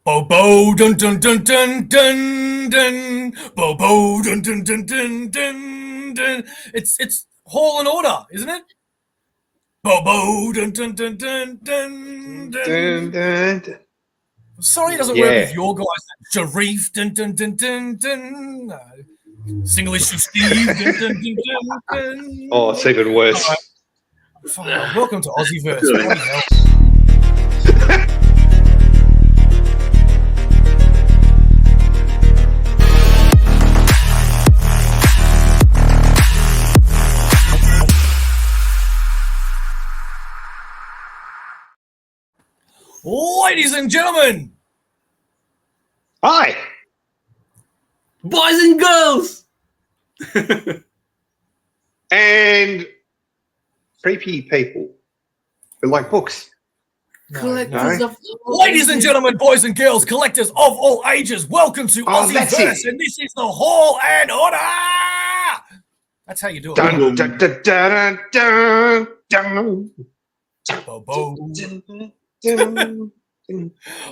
Bo bo dun dun dun dun dun dun. Bo bo dun dun dun dun dun dun. It's Hall and Order, isn't it? Bo bo dun dun dun dun dun dun. Sorry, it doesn't work with your guys. Sharif dun dun dun dun dun. SingleIssue Steve dun dun dun dun dun. Oh, it's even worse. Welcome to Aussieverse. Ladies and gentlemen, hi, boys and girls, and creepy people who like books. Ladies and gentlemen, boys and girls, collectors of all ages, welcome to Aussieverse, and this is the Hall and Order. That's how you do it. Dun, dun, dun, dun, dun, dun.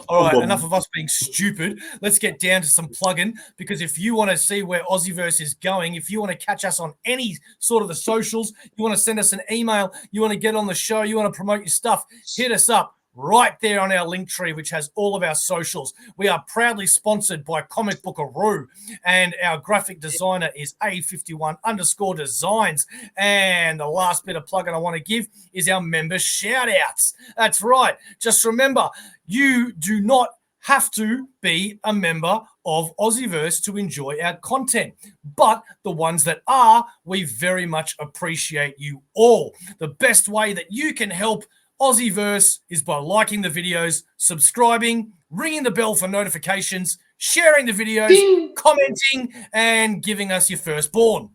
All right, enough of us being stupid. Let's get down to some plug-in, because if you want to see where Aussieverse is going, if you want to catch us on any sort of the socials, you want to send us an email, you want to get on the show, you want to promote your stuff, hit us up right there on our link tree, which has all of our socials. We are proudly sponsored by Comic Bookaroo, and our graphic designer is A51_designs. And the last bit of plug-in I want to give is our member shout-outs. That's right. Just remember, you do not have to be a member of Aussieverse to enjoy our content. But the ones that are, we very much appreciate you all. The best way that you can help Aussieverse is by liking the videos, subscribing, ringing the bell for notifications, sharing the videos, ding, commenting, and giving us your firstborn.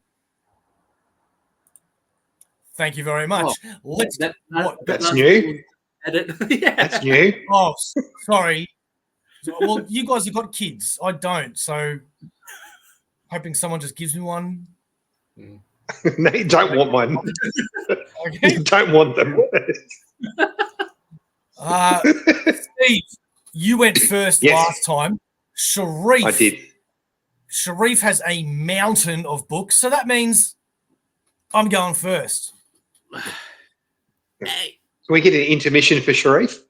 Thank you very much. Oh, that's new. Yeah. That's new. Oh, sorry. Well, you guys have got kids. I don't. So hoping someone just gives me one. No, you don't want one. Okay. You don't want them. Steve, you went first last time. Sharif. I did. Sharif has a mountain of books, so that means I'm going first. Can we get an intermission for Sharif?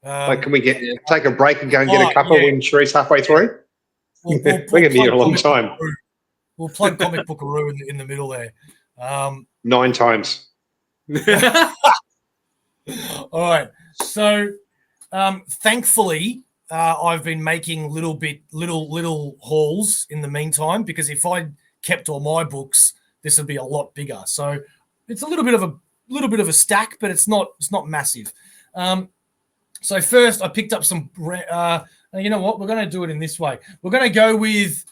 Can we take a break and go and get a cuppa when Sharif's halfway through? We're going to be here a long time. We'll plug Comic Bookaroo in the middle there. 9 times. All right. So, thankfully, I've been making little hauls in the meantime, because if I kept all my books, this would be a lot bigger. So, it's a little bit of a stack, but it's not massive. So first, I picked up some. You know what? We're going to do it in this way. We're going to go with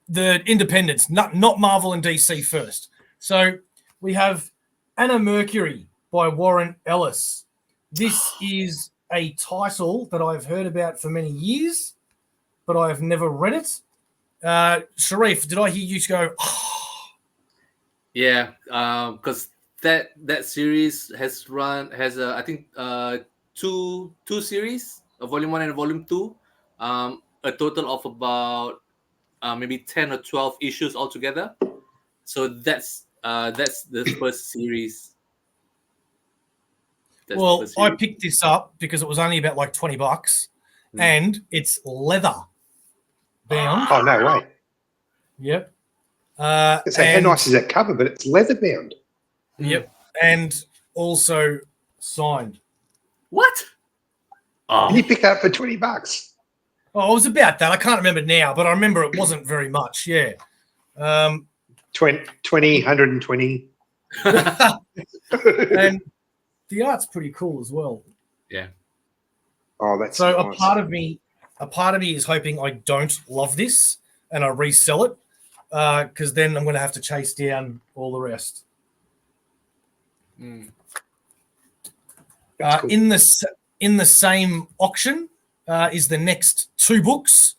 the independents, not Marvel and DC first. So we have Anna Mercury by Warren Ellis. This is a title that I've heard about for many years, but I have never read it. Sharif, did I hear you go? Oh. Yeah, because that series has I think two series, a volume 1 and a volume 2, a total of about maybe 10 or 12 issues altogether. So that's the first series. I picked this up because it was only about like $20, and it's leather bound. Oh, no way. Yep. How nice is that cover? But it's leather bound. Yep, and also signed. What? Oh. And you picked that up for $20. Oh, it was about that. I can't remember now, but I remember it wasn't very much. Yeah. 20, 120. And the art's pretty cool as well. Yeah. Oh, that's so nice. A part of me is hoping I don't love this and I resell it, because then I'm going to have to chase down all the rest. Cool. In the same auction is the next 2 books.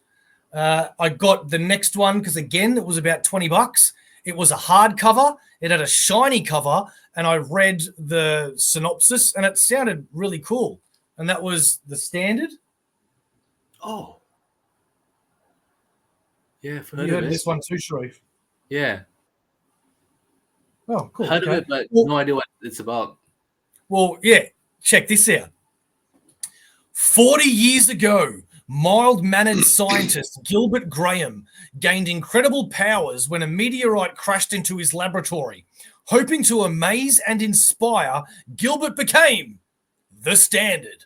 I got the next one because, again, it was about $20. It was a hardcover. It had a shiny cover, and I read the synopsis, and it sounded really cool. and that was The Standard. Oh. Yeah, I've You heard heard of of it. this one too, Sharif? Yeah. Oh, cool. Heard okay. of it, but Well, no idea what it's about. Well, yeah, check this out. 40 years ago, mild-mannered scientist Gilbert Graham gained incredible powers when a meteorite crashed into his laboratory. Hoping to amaze and inspire, Gilbert became the Standard,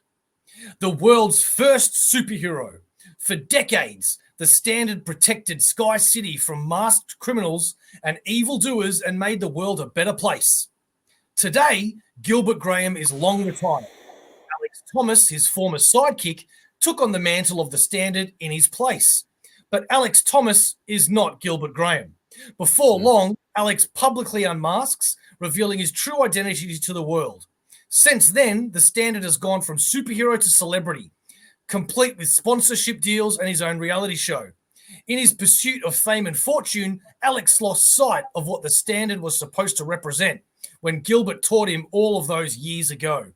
the world's first superhero. For decades, the Standard protected Sky City from masked criminals and evildoers and made the world a better place. Today, Gilbert Graham is long retired. Alex Thomas, his former sidekick, took on the mantle of the Standard in his place. But Alex Thomas is not Gilbert Graham. Before long, Alex publicly unmasks, revealing his true identity to the world. Since then, the Standard has gone from superhero to celebrity, complete with sponsorship deals and his own reality show. In his pursuit of fame and fortune, Alex lost sight of what the Standard was supposed to represent when Gilbert taught him all of those years ago.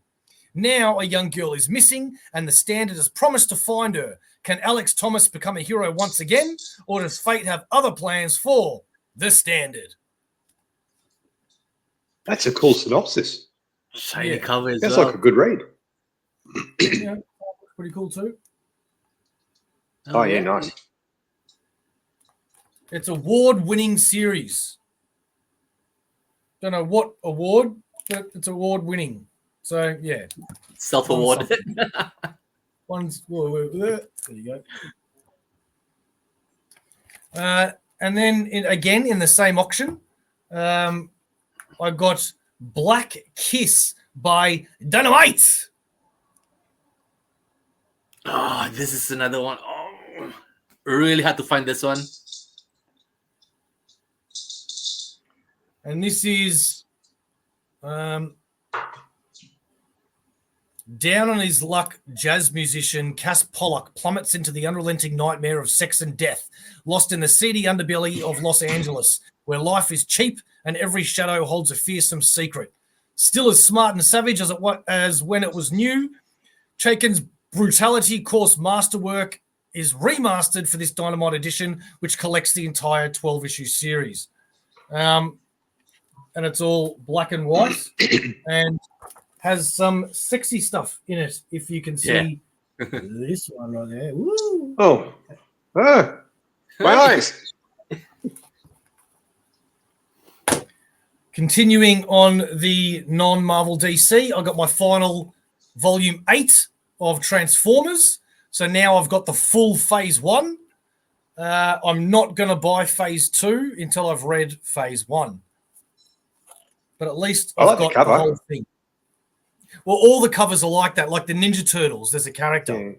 Now a young girl is missing and the Standard has promised to find her. Can Alex Thomas become a hero once again, or does fate have other plans for the Standard? That's a cool synopsis. Shiny Yeah. cover as That's well. like a good read. Yeah, pretty cool too. Oh, yeah, nice. It's award-winning series. Don't know what award, but it's award-winning. So, yeah. Self-awarded. There you go. And then, again, in the same auction, I got Black Kiss by Dynamite. Oh, this is another one. Oh, really had to find this one. And this is down on his luck, jazz musician Cass Pollock plummets into the unrelenting nightmare of sex and death, lost in the seedy underbelly of Los Angeles, where life is cheap and every shadow holds a fearsome secret. Still as smart and savage as when it was new, Chaikin's brutality course masterwork is remastered for this Dynamite edition, which collects the entire 12-issue series. And it's all black and white and has some sexy stuff in it, if you can see this one right there. Woo! Oh, my eyes. Continuing on the non-Marvel DC, I got my final volume 8 of Transformers. So now I've got the full phase 1. I'm not going to buy phase 2 until I've read phase 1. But at least I've got the whole thing. Well, all the covers are like that, like the Ninja Turtles. There's a character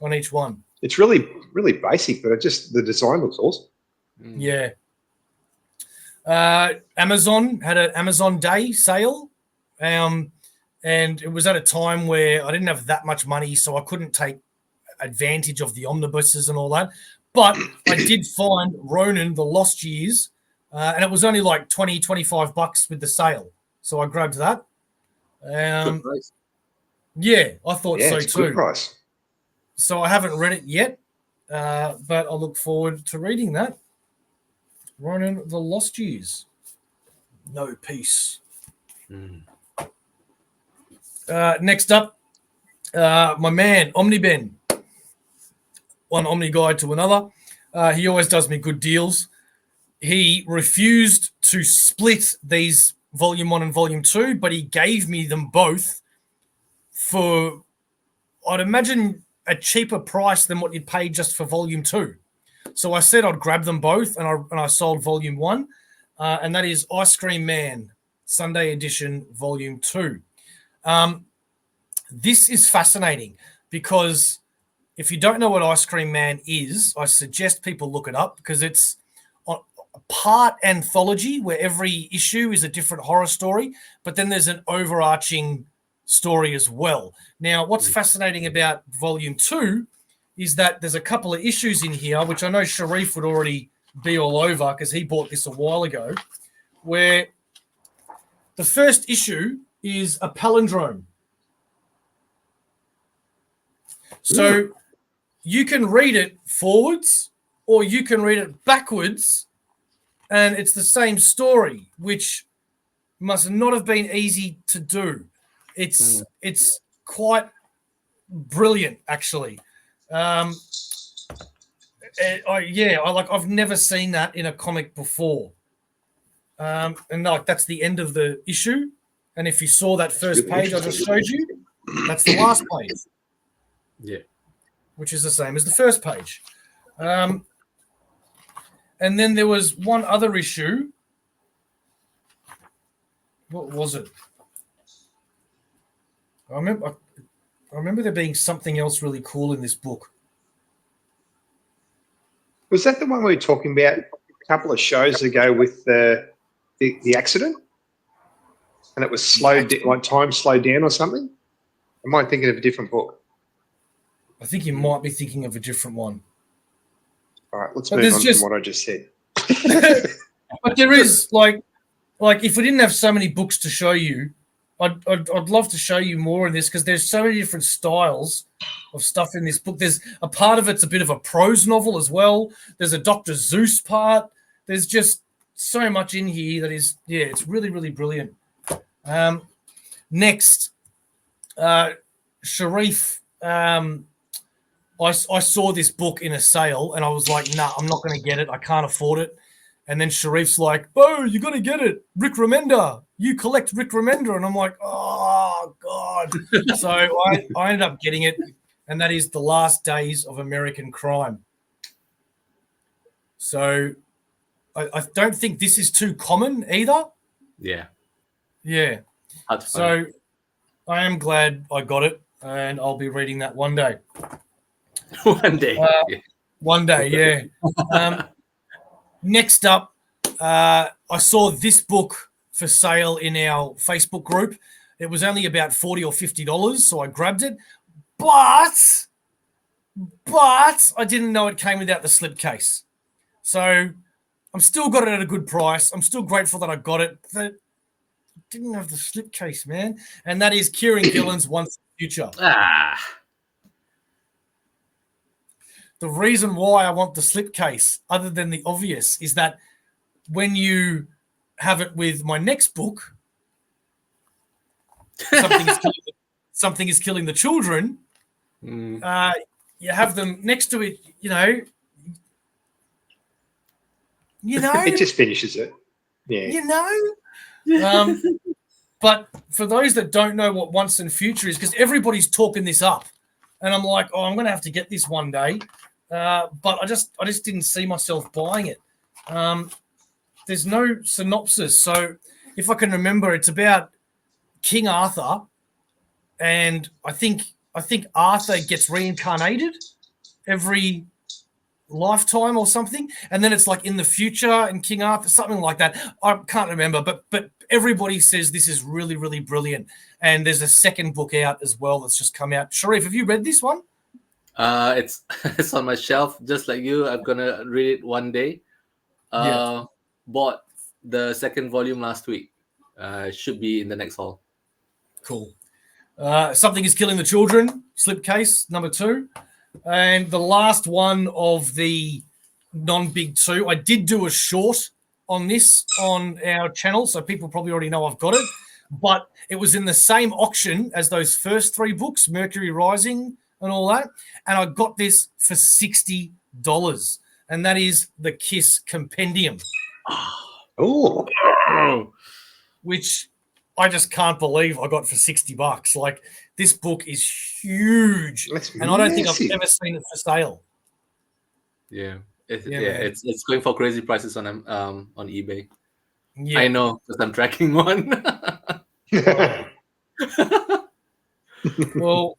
on each one. It's really, really basic, but the design looks awesome. Yeah. Amazon had an Amazon Day sale, and it was at a time where I didn't have that much money, so I couldn't take advantage of the omnibuses and all that. But I did find Ronin, The Lost Years, and it was only like $20-25 with the sale. So I grabbed that. Good price. Yeah, I thought so it's too. Good price. So I haven't read it yet, but I look forward to reading that. Ronin, The Lost Years. No peace. Next up, my man, OmniBeau. One Omni guide to another. He always does me good deals. He refused to split these Volume 1 and Volume 2, but he gave me them both for, I'd imagine, a cheaper price than what you'd pay just for Volume 2. So I said I'd grab them both, and I sold Volume 1, and that is Ice Cream Man, Sunday Edition, Volume 2. This is fascinating because if you don't know what Ice Cream Man is, I suggest people look it up because it's a part anthology where every issue is a different horror story, but then there's an overarching story as well. Now, what's fascinating about Volume 2 is that there's a couple of issues in here, which I know Sharif would already be all over because he bought this a while ago, where the first issue is a palindrome. So you can read it forwards or you can read it backwards, and it's the same story, which must not have been easy to do. It's quite brilliant, actually. I've never seen that in a comic before. And like that's the end of the issue. And if you saw that first page I just showed you, that's the last page. Yeah. Which is the same as the first page. And then there was one other issue. What was it? I remember there being something else really cool in this book. Was that the one we were talking about a couple of shows ago with the accident? And it was slowed, like time slowed down or something? Am I thinking of a different book? I think you might be thinking of a different one. All right, let's move on from what I just said. But there is like if we didn't have so many books to show you, I'd love to show you more in this because there's so many different styles of stuff in this book. There's a part of it's a bit of a prose novel as well. There's a Dr. Zeus part. There's just so much in here that is, it's really, really brilliant. Next, Sharif, I saw this book in a sale and I was like, nah, I'm not going to get it. I can't afford it. And then Sharif's like, Bo, you got to get it. Rick Remender. You collect Rick Remender. And I'm like, oh, God. So I ended up getting it, and that is The Last Days of American Crime. So I don't think this is too common either. Yeah. Yeah. So I am glad I got it, and I'll be reading that one day. One day. One day, yeah. Next up, I saw this book for sale in our Facebook group. It was only about $40 or $50, so I grabbed it. But I didn't know it came without the slipcase. So I'm still got it at a good price. I'm still grateful that I got it. But it didn't have the slipcase, man. And that is Kieran Gillen's Once in the Future. The reason why I want the slipcase, other than the obvious, is that when you have it with my next book, Something is Killing the Children, you have them next to it, you know. It just finishes it. Yeah. You know? But for those that don't know what Once in Future is, because everybody's talking this up, and I'm like, I'm going to have to get this one day. But I just didn't see myself buying it. There's no synopsis. So if I can remember, it's about King Arthur, and I think Arthur gets reincarnated every lifetime or something, and then it's like in the future and King Arthur, something like that. I can't remember, but everybody says this is really, really brilliant. And there's a second book out as well that's just come out. Sharif, have you read this one? It's on my shelf, just like you. I'm gonna read it one day. Bought the second volume last week. Should be in the next haul. Cool. Something is Killing the Children, slipcase number 2, and the last one of the non-big 2. I did do a short on this on our channel, so people probably already know I've got it. But it was in the same auction as those first 3 books, Mercury Rising and all that. And I got this for $60. And that is the Kiss Compendium. Oh. Which I just can't believe I got for $60. Like, this book is huge. And I don't think I've ever seen it for sale. Yeah. It's going for crazy prices on eBay. Yeah. I know, because I'm tracking one. Well,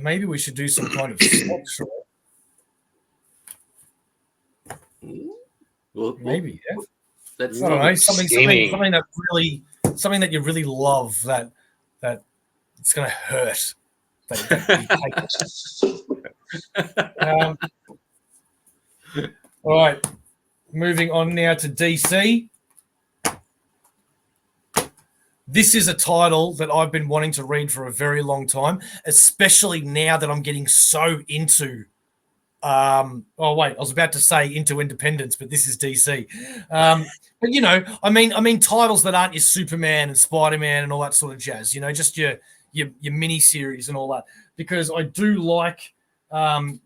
maybe we should do some kind of swap shop. Maybe, yeah. That's I don't know, something that you really love that it's going to hurt. All right, moving on now to DC. This is a title that I've been wanting to read for a very long time, especially now that I'm getting so into. I was about to say into independence, but this is DC. But I mean titles that aren't your Superman and Spider-Man and all that sort of jazz. Just your mini series and all that. Because I do like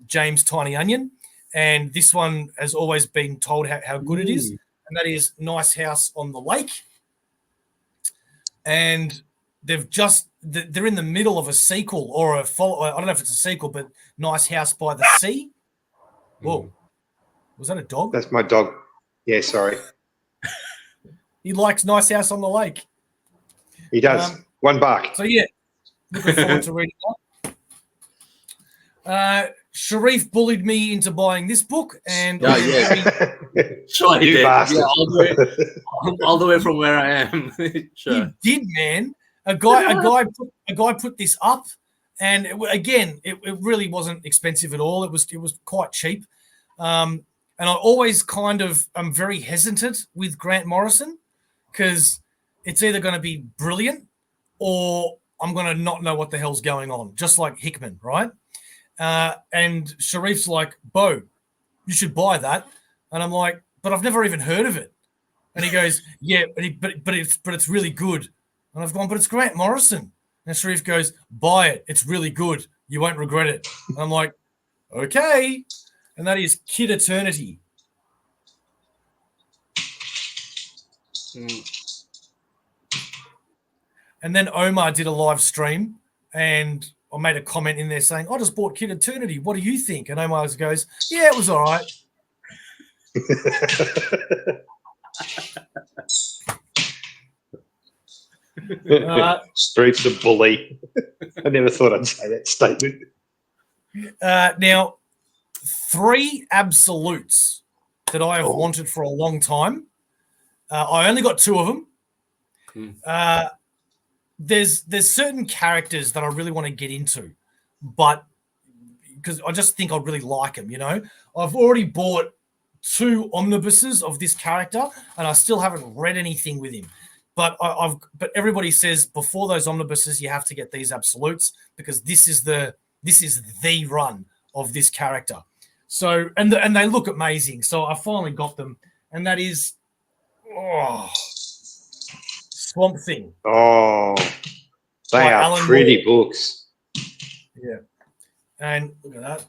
James Tiny Onion, and this one has always been told how good it is, and that is Nice House on the Lake. And they're in the middle of a sequel or a follow. I don't know if it's a sequel, but Nice House by the Sea. Whoa, was that a dog? That's my dog. Yeah, sorry. He likes Nice House on the Lake. He does. One bark. So yeah, looking forward to reading that. Sharif bullied me into buying this book, and Sure, he You did. bastard. Yeah, all the way from where I am. Sure. he did, man. A guy put this up, and it really wasn't expensive at all. It was quite cheap, and I always I'm very hesitant with Grant Morrison because it's either going to be brilliant or I'm going to not know what the hell's going on, just like Hickman, right? And Sharif's like, Bo, you should buy that. And I'm like, but I've never even heard of it. And he goes, yeah, but it's really good. And I've gone, but it's Grant Morrison. And Sharif goes, buy it. It's really good. You won't regret it. And I'm like, okay. And that is Kid Eternity. And then Omar did a live stream, and I made a comment in there saying, I just bought Kid Eternity. What do you think? And Omar goes, yeah, it was all right. Street's a bully. I never thought I'd say that statement. Now, 3 absolutes that I have wanted for a long time. I only got 2 of them. There's certain characters that I really want to get into, but because I just think I'd really like them, I've already bought 2 omnibuses of this character, and I still haven't read anything with him. But but everybody says before those omnibuses, you have to get these absolutes because this is the run of this character. So and they look amazing. So I finally got them, and that is Swamp Thing. Oh, they are Alan pretty Moore. books. Yeah, and look at that.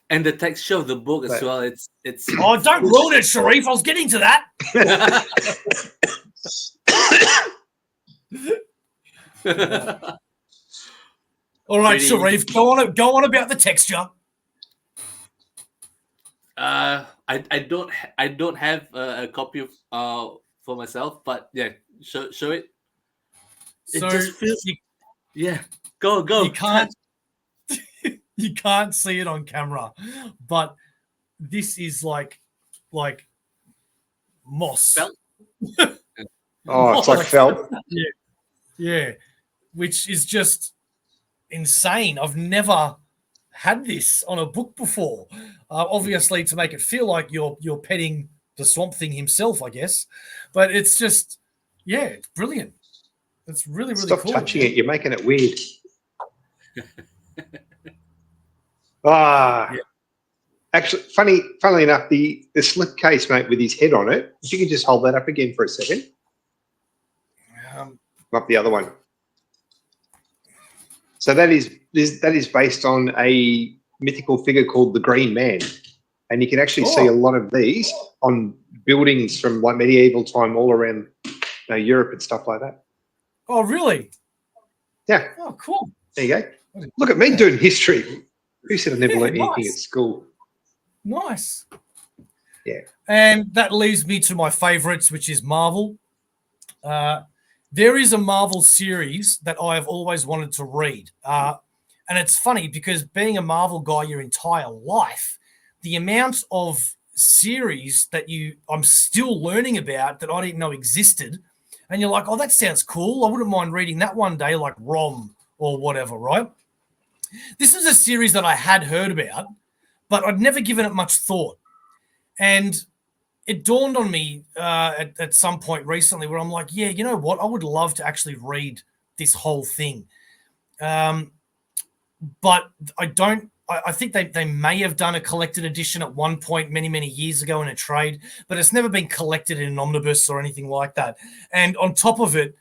And the texture of the book as well. It's. Oh, don't ruin it, Sharif. I was getting to that. All right, Pretty- Sharif, go on about the texture. I don't have a copy of for myself, but yeah, show it. It So just feels. Go. You can't see it on camera, but this is like moss. Felt? Oh, it's like felt. Yeah, which is just insane. I've never had this on a book before. Obviously, to make it feel like you're petting the Swamp Thing himself, I guess. But it's just, it's brilliant. It's really, really Stop cool. touching it. You're making it weird. Actually, funnily enough, the slip case, mate, with his head on it. If you can just hold that up again for a second. Up the other one. So that is based on a mythical figure called the Green Man, and you can actually see a lot of these on buildings from like medieval time all around Europe and stuff like that. Oh, really? Yeah. Oh, cool. There you go. Look at me doing history. Who said I never learned anything at school? Nice. Yeah. And that leaves me to my favorites, which is Marvel. There is a Marvel series that I have always wanted to read. And it's funny because being a Marvel guy your entire life, the amount of series that I'm still learning about that I didn't know existed. And you're like, oh, that sounds cool. I wouldn't mind reading that one day, like Rom or whatever, right? This is a series that I had heard about, but I'd never given it much thought. And it dawned on me at some point recently where I'm like, yeah, you know what? I would love to actually read this whole thing. But I don't. I think they may have done a collected edition at one point many years ago in a trade, but it's never been collected in an omnibus or anything like that. And on top of it,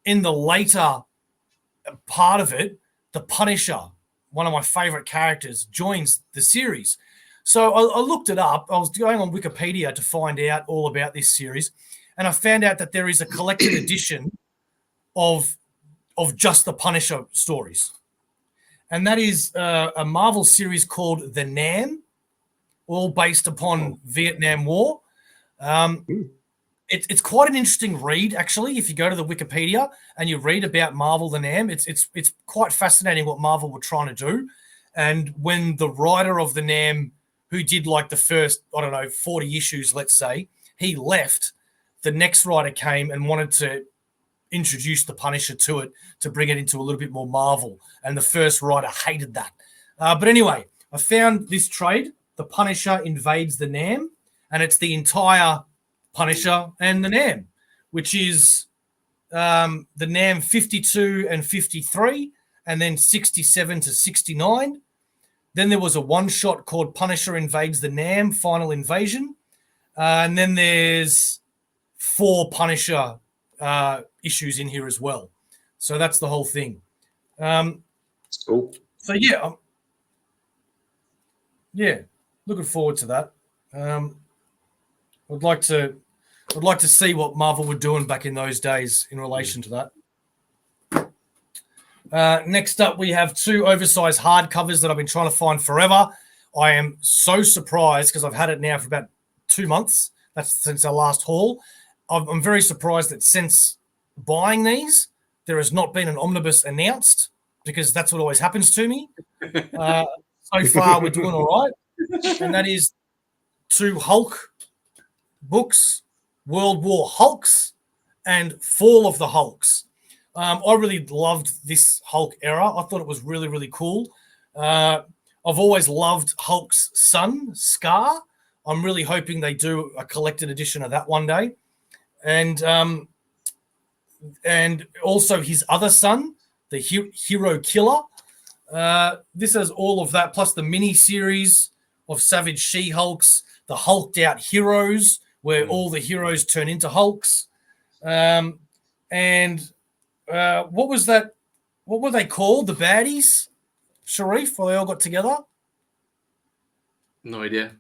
in the later part of it, the Punisher, one of my favorite characters, joins the series. So I looked it up. I was going on Wikipedia to find out all about this series, and I found out that there is a collected edition of just the Punisher stories. And that is a Marvel series called The Nam, all based upon Vietnam War. It's quite an interesting read, actually. If you go to the Wikipedia and you read about Marvel The Nam, it's quite fascinating what Marvel were trying to do. And when the writer of The Nam, who did like the first, 40 issues, let's say, he left, the next writer came and wanted to introduce the Punisher to it to bring it into a little bit more Marvel. And the first writer hated that. But anyway, I found this trade, The Punisher Invades the Nam, and it's the entire Punisher and the Nam, which is the Nam 52 and 53, and then 67 to 69. Then there was a one-shot called Punisher Invades the Nam, Final Invasion. And then there's 4 Punisher issues in here as well. So that's the whole thing. Cool. So yeah, looking forward to that. I'd like to see what Marvel were doing back in those days in relation to that. Next up, we have 2 oversized hardcovers that I've been trying to find forever. I am so surprised because I've had it now for about 2 months. That's since our last haul. I'm very surprised that since buying these, there has not been an omnibus announced, because that's what always happens to me. So far, we're doing all right. And that is 2 Hulk books, World War Hulks and Fall of the Hulks. I really loved this Hulk era. I thought it was really cool. I've always loved Hulk's son, Scar. I'm really hoping they do a collected edition of that one day. And also his other son, the Hero Killer. This has all of that, plus the mini-series of Savage She-Hulks, the Hulked Out Heroes, where all the heroes turn into Hulks. What was that? What were they called, the baddies, Sharif, while they all got together? No idea.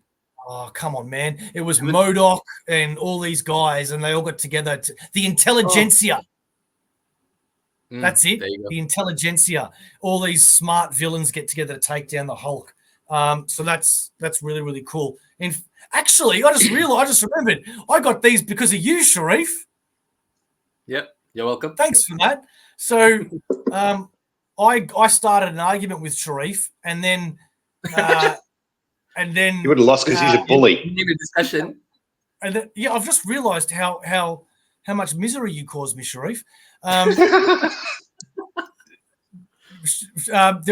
Oh, come on, man. It was MODOK and all these guys, and they all got together. The Intelligentsia. That's it. The Intelligentsia. All these smart villains get together to take down the Hulk. So that's really cool. And actually, I just remembered, I got these because of you, Sharif. Yep, you're welcome. Thanks for that. So I started an argument with Sharif, and then you would have lost because he's a bully. In a discussion. And then, I've just realised how much misery you caused me, Sharif. There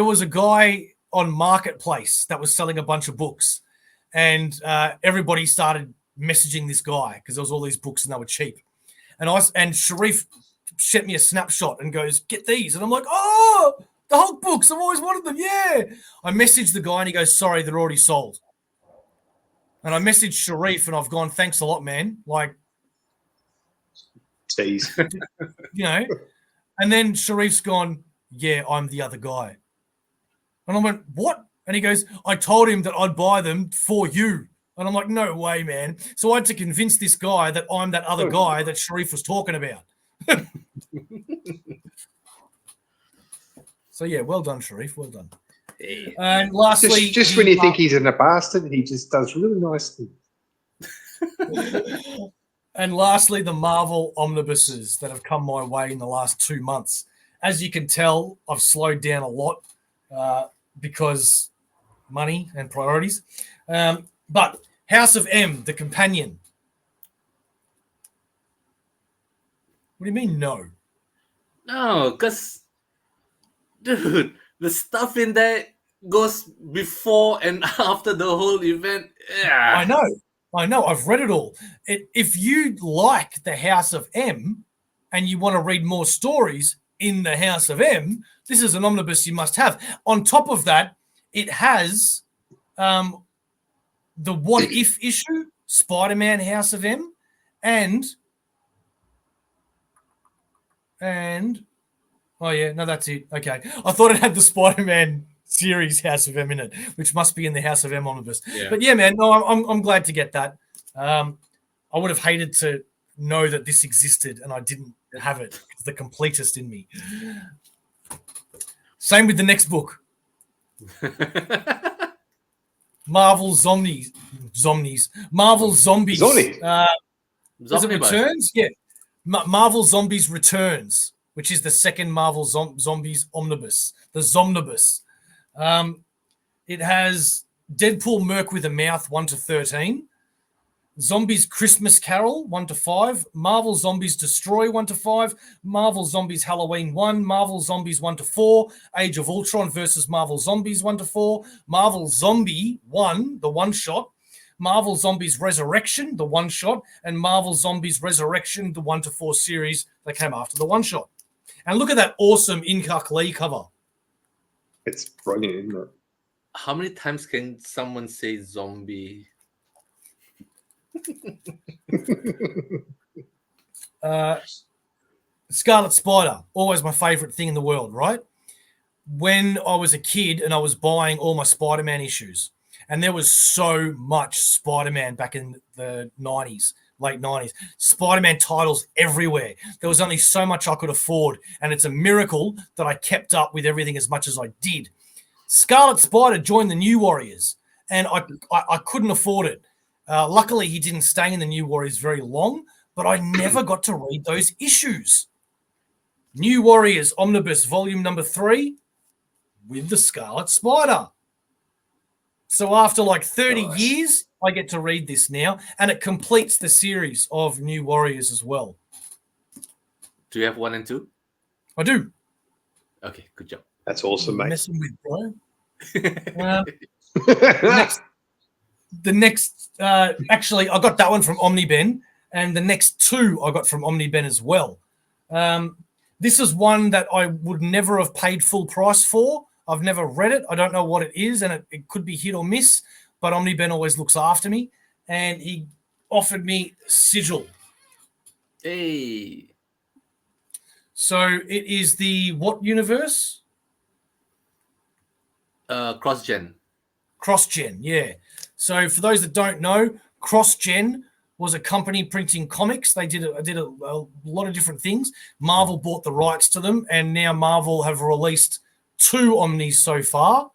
was a guy on Marketplace that was selling a bunch of books, and everybody started messaging this guy because there was all these books and they were cheap. And Sharif sent me a snapshot and goes, "Get these," and I'm like, "Oh, the Hulk books! I've always wanted them." Yeah. I messaged the guy and he goes, "Sorry, they're already sold." And I messaged Sharif and I've gone, "Thanks a lot, man." Like, tease. And then Sharif's gone, "Yeah, I'm the other guy." And I went, "What?" And he goes, "I told him that I'd buy them for you." And I'm like, "No way, man." So I had to convince this guy that I'm that other guy that Sharif was talking about. So, yeah, well done, Sharif. Well done. Yeah. And lastly... Just when you think he's a bastard, he just does really nice things. And lastly, the Marvel omnibuses that have come my way in the last 2 months. As you can tell, I've slowed down a lot because money and priorities. But House of M, the companion. What do you mean, no? No, because, dude, the stuff in there goes before and after the whole event. Yeah. I know. I know, I've read it all. If you like the House of M and you want to read more stories in the House of M, this is an omnibus you must have. On top of that, it has the What If issue, Spider-Man House of M, and oh yeah, no, that's it. Okay. I thought it had the Spider-Man series House of M in it, which must be in the House of M omnibus. Yeah. But yeah, man, no, I'm glad to get that. I would have hated to know that this existed and I didn't have it. It's the completist in me. Same with the next book. Marvel Zombies. Marvel Zombies. Zombies. Is it Returns? Yeah. Marvel Zombies Returns, which is the second Marvel Zombies omnibus, the Zomnibus. It has Deadpool Merc with a Mouth 1 to 13, Zombies Christmas Carol 1 to 5, Marvel Zombies Destroy 1 to 5, Marvel Zombies Halloween 1, Marvel Zombies 1 to 4, Age of Ultron versus Marvel Zombies 1 to 4, Marvel Zombie 1, the one shot, Marvel Zombies Resurrection, the one shot, and Marvel Zombies Resurrection, the 1 to 4 series that came after the one shot. And look at that awesome Inkak Lee cover. It's brilliant, isn't it? How many times can someone say zombie? Scarlet Spider, always my favorite thing in the world, right? When I was a kid and I was buying all my Spider-Man issues, and there was so much Spider-Man back in the 90s, late 90s, Spider-Man titles everywhere. There was only so much I could afford, and it's a miracle that I kept up with everything as much as I did. Scarlet Spider joined the New Warriors, and I couldn't afford it. Luckily, he didn't stay in the New Warriors very long, but I never got to read those issues. New Warriors Omnibus Volume number 3 with the Scarlet Spider. So after like 30 years, I get to read this now, and it completes the series of New Warriors as well. Do you have 1 and 2? I do. Okay, good job. That's awesome, mate. Messing with, bro. The next, actually, I got that one from OmniBeau, and the next 2 I got from OmniBeau as well. This is one that I would never have paid full price for. I've never read it. I don't know what it is, and it could be hit or miss, but OmniBeau always looks after me, and he offered me Sigil. Hey. So it is the what universe? Cross-gen. Cross-gen, yeah. So for those that don't know, Cross-gen was a company printing comics. They did a lot of different things. Marvel bought the rights to them, and now Marvel have released 2 Omnis so far,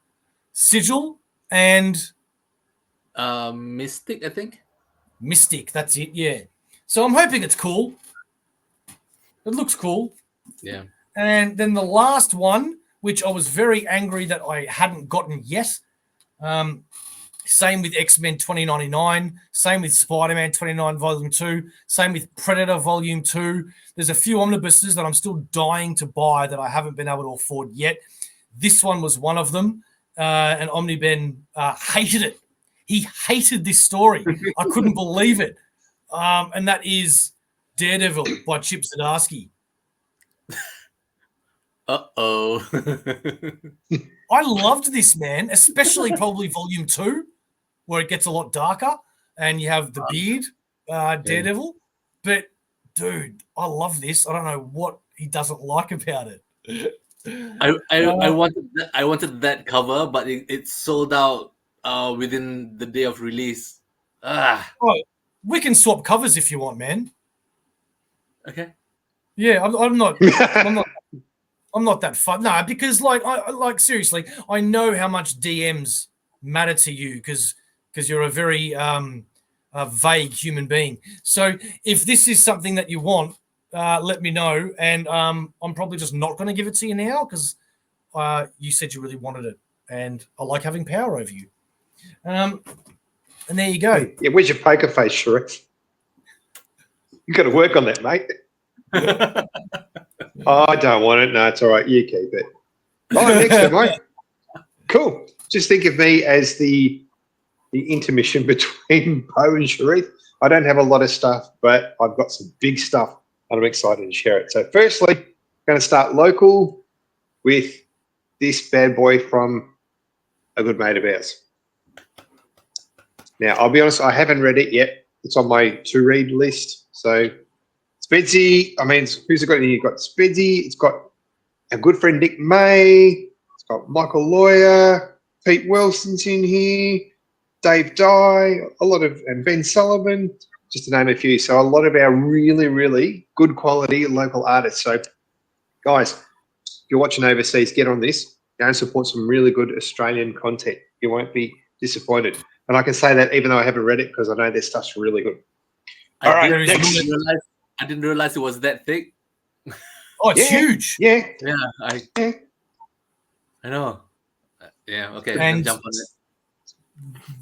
Sigil and Mystic, I think. Mystic, that's it, yeah. So I'm hoping it's cool. It looks cool. Yeah. And then the last one, which I was very angry that I hadn't gotten yet. Same with X-Men 2099. Same with Spider-Man 29 Volume 2. Same with Predator Volume 2. There's a few omnibuses that I'm still dying to buy that I haven't been able to afford yet. This one was one of them. And OmniBeau hated it. He hated this story. I couldn't believe it. And that is Daredevil by Chip Zdarsky. Uh-oh. I loved this, man, especially probably Volume 2, where it gets a lot darker and you have the beard, Daredevil. But, dude, I love this. I don't know what he doesn't like about it. I wanted that cover, but it sold out within the day of release. Oh, we can swap covers if you want, man. Okay. Yeah, I'm not that fun. No, because like seriously, I know how much DMs matter to you because you're a very vague human being. So if this is something that you want, let me know, and I'm probably just not going to give it to you now because you said you really wanted it, and I like having power over you. And there you go. Yeah, where's your poker face, Sharif? You got to work on that, mate. Oh, I don't want it. No, it's all right. You keep it. Oh, next one, mate. Cool. Just think of me as the the intermission between Beau and Sharif. I don't have a lot of stuff, but I've got some big stuff and I'm excited to share it. So firstly, I'm going to start local with this bad boy from a good mate of ours. Now, I'll be honest, I haven't read it yet. It's on my to-read list. So Spedsy, I mean, who's it got in here? You've got Spedsy, it's got our good friend Nick May, it's got Michael Lawyer, Pete Wilson's in here, Dave Dye, and Ben Sullivan, just to name a few. So a lot of our really, really good quality local artists. So guys, if you're watching overseas, get on this. Go and support some really good Australian content. You won't be disappointed. And I can say that even though I haven't read it because I know their stuff's really good. All right, next. I didn't realize it was that thick. Oh, it's huge. Yeah. Yeah, I know. Yeah, okay. And jump on it.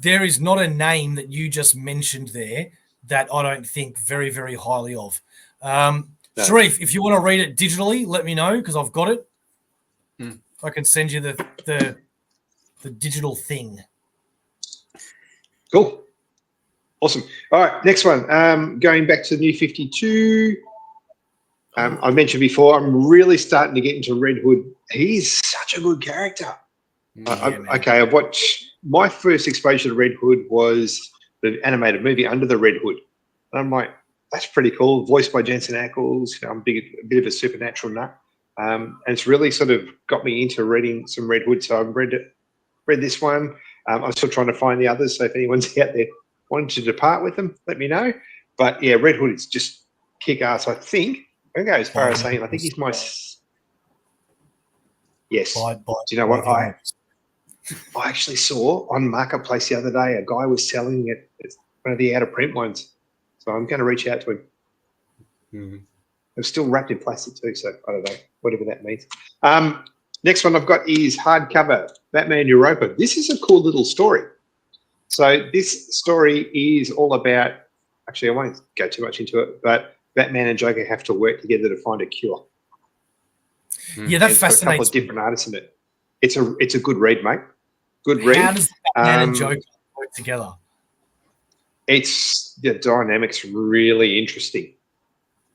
there is not a name that you just mentioned there that I don't think very, very highly of. No. Sharif, if you want to read it digitally, let me know because I've got it. I can send you the digital thing. Cool. Awesome. All right, next one. Going back to the New 52. I mentioned before, I'm really starting to get into Red Hood. He's such a good character. I've watched, my first exposure to Red Hood was the animated movie Under the Red Hood. And I'm like, that's pretty cool. Voiced by Jensen Ackles. I'm a bit of a supernatural nut. And it's really sort of got me into reading some Red Hood. So I've read this one. I'm still trying to find the others. So if anyone's out there wanting to depart with them, let me know. But yeah, Red Hood is just kick ass. I think I go as far as saying I think he's my yes. Do you know what I actually saw on Marketplace the other day? A guy was selling it. It's one of the out of print ones. So I'm going to reach out to him. It's still wrapped in plastic too, so I don't know, whatever that means. Next one I've got is hardcover, Batman Europa. This is a cool little story. So this story is all about, actually I won't go too much into it, but Batman and Joker have to work together to find a cure. Yeah, that fascinates me. A couple of different artists in it. It's a good read, mate. Good read. How does Batman and Joker work together? It's the dynamics really interesting.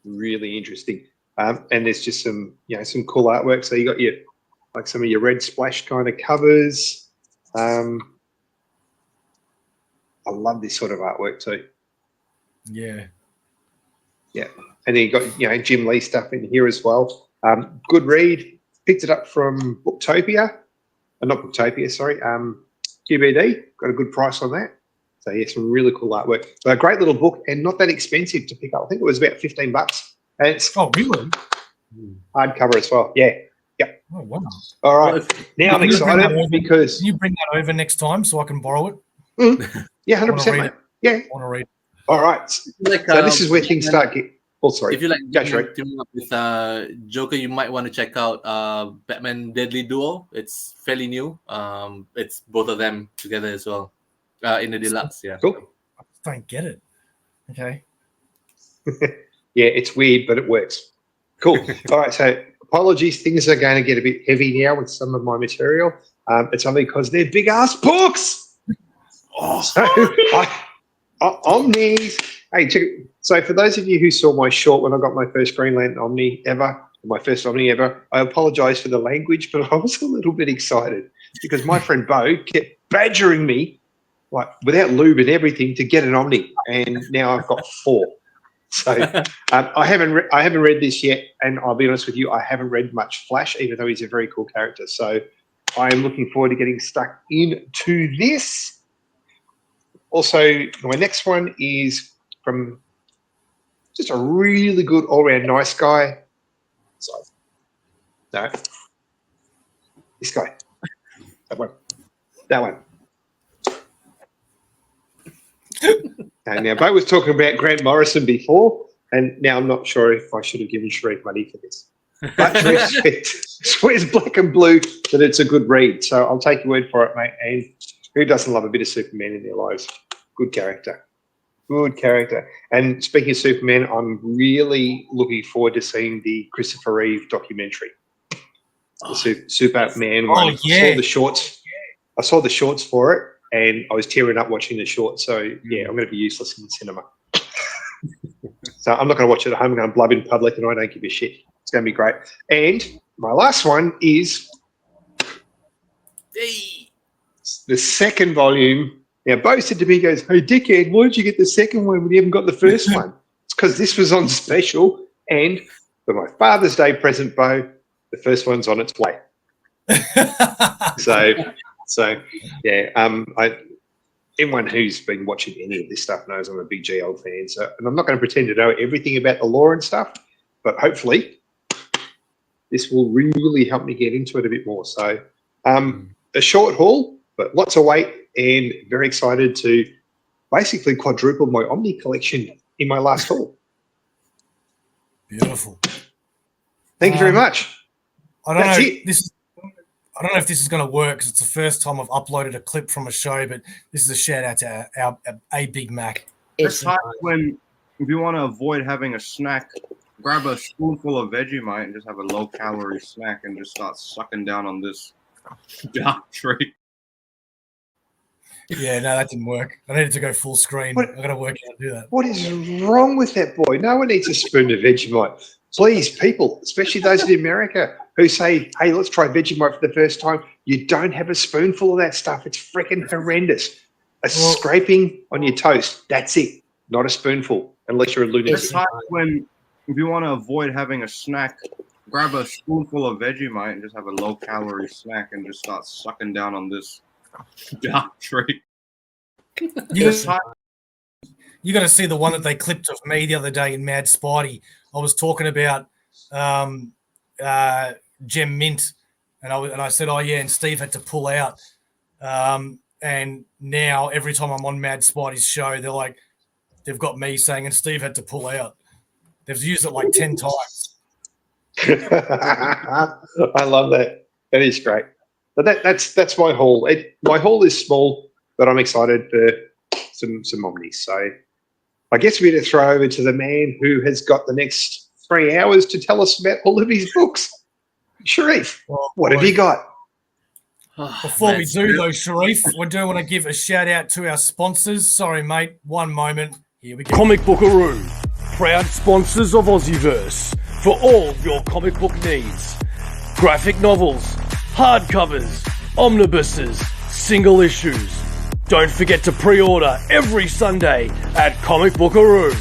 Really interesting. And there's just some cool artwork. So you got some of your red splash kind of covers. I love this sort of artwork too. Yeah. Yeah. And then you got, Jim Lee stuff in here as well. Good read. Picked it up from Booktopia. Not Booktopia, sorry. QBD. Got a good price on that. So yeah, some really cool artwork. But a great little book and not that expensive to pick up. I think it was about $15. And it's really? Hardcover as well. Yeah. Yep. Oh wow. All right. Now I'm excited because can you bring that over next time so I can borrow it? Yeah, 100%. Mate. Yeah. I want to read. All right. So this is where things start getting. Oh, sorry. If you like teaming up with Joker, you might want to check out Batman Deadly Duo. It's fairly new. It's both of them together as well in the deluxe. Yeah. Cool. I just don't get it. Okay. Yeah, it's weird, but it works. Cool. All right. So apologies. Things are going to get a bit heavy now with some of my material. It's only because they're big ass books. So Omnis. Hey, check it. So for those of you who saw my short when I got my first Green Lantern Omni ever, I apologise for the language, but I was a little bit excited because my friend Beau kept badgering me, like without lube and everything, to get an Omni, and now I've got 4. So I haven't read this yet, and I'll be honest with you, I haven't read much Flash, even though he's a very cool character. So I am looking forward to getting stuck into this. Also, my next one is from just a really good all-round nice guy. So, no, this guy, that one. And now, Beau was talking about Grant Morrison before, and now I'm not sure if I should have given Sharif money for this. But Sharif swears black and blue that it's a good read. So I'll take your word for it, mate. And who doesn't love a bit of Superman in their lives? Good character. Good character. And speaking of Superman, I'm really looking forward to seeing the Christopher Reeve documentary. The Superman one. Yeah. I saw the shorts for it, and I was tearing up watching the short. So yeah, I'm going to be useless in the cinema. So I'm not going to watch it at home. I'm going to blub in public, and I don't give a shit. It's going to be great. And my last one is the second volume. Now, Bo said to me, he goes, "Hey, dickhead, why did you get the second one when you haven't got the first one?" It's because this was on special, and for my Father's Day present, Bo, the first one's on its way. So yeah, everyone who's been watching any of this stuff knows I'm a big GL fan. So, and I'm not going to pretend to know everything about the lore and stuff, but hopefully this will really help me get into it a bit more. So a short haul, but lots of weight, and very excited to basically quadruple my Omni collection in my last haul. Beautiful. Thank you very much. I don't That's know. it. I don't know if this is going to work because it's the first time I've uploaded a clip from a show, but this is a shout out to our Big Mac. It's like when, if you want to avoid having a snack, grab a spoonful of Vegemite and just have a low-calorie snack and just start sucking down on this dark treat. Yeah, no, that didn't work. I needed to go full screen. I got to work out how to do that. What is wrong with that boy? No one needs a spoon of Vegemite. Please, people, especially those in America who say, "Hey, let's try Vegemite for the first time." You don't have a spoonful of that stuff. It's freaking horrendous. Scraping on your toast. That's it. Not a spoonful, unless you're a lunatic. It's like when, if you want to avoid having a snack, grab a spoonful of Vegemite and just have a low-calorie snack and just start sucking down on this dark treat. You got to see the one that they clipped of me the other day in Mad Spidey. I was talking about Gem Mint, and I said, "Oh yeah," and Steve had to pull out. And now every time I'm on Mad Spidey's show, they're like, they've got me saying, "And Steve had to pull out." They've used it like 10 times. I love that. That is great. But that's my haul. My haul is small, but I'm excited for some Omnis. So I guess we're going to throw over to the man who has got the next 3 hours to tell us about all of his books. Sharif, what have you got? Before we do, though, Sharif, we do want to give a shout out to our sponsors. Sorry, mate. One moment. Here we go. Comic Bookaroo, proud sponsors of Aussieverse for all your comic book needs. Graphic novels, hardcovers, omnibuses, single issues. Don't forget to pre-order every Sunday at Comic Bookaroo.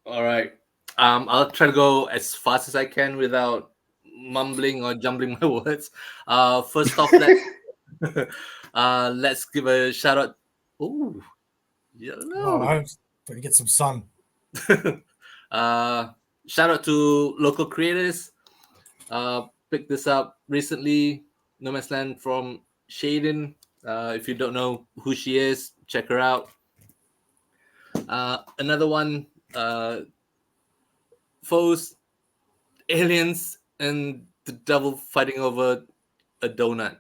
All right. I'll try to go as fast as I can without mumbling or jumbling my words. First off, let's give a shout out. Ooh, Oh, to get some sun. Shout out to local creators. Picked this up recently. No Man's Land from Shaden. If you don't know who she is, check her out. Another one. Foes, aliens, and the devil fighting over a donut.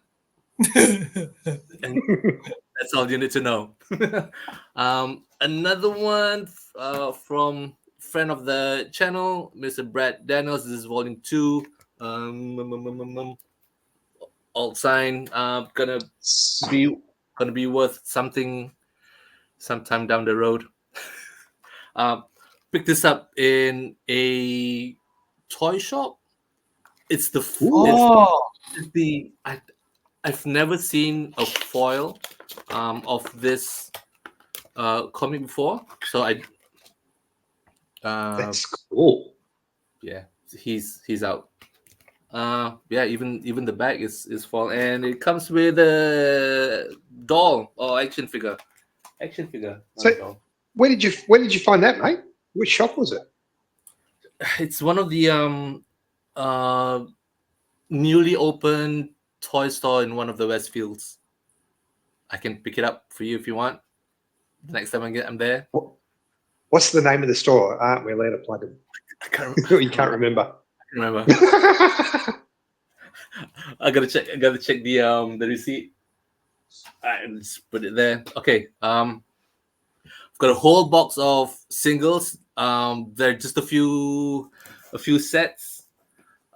And that's all you need to know. Another one from friend of the channel, Mr. Brad Daniels. This is volume 2. Alt sign. Gonna be worth something sometime down the road. Picked this up in a toy shop. It's the I've never seen a foil of this comic before, so I That's cool. Yeah, he's out. Yeah, even the bag is foil, and it comes with a doll or action figure. So where did you find that, mate? Which shop was it? It's one of the newly opened toy store in one of the Westfields. I can pick it up for you if you want. The next time I'm there. What's the name of the store? Aren't we allowed to plug it? I can't remember. You can't remember. I can't remember. I gotta check the receipt. Let's put it there. Okay. I've got a whole box of singles. There are just a few a few sets,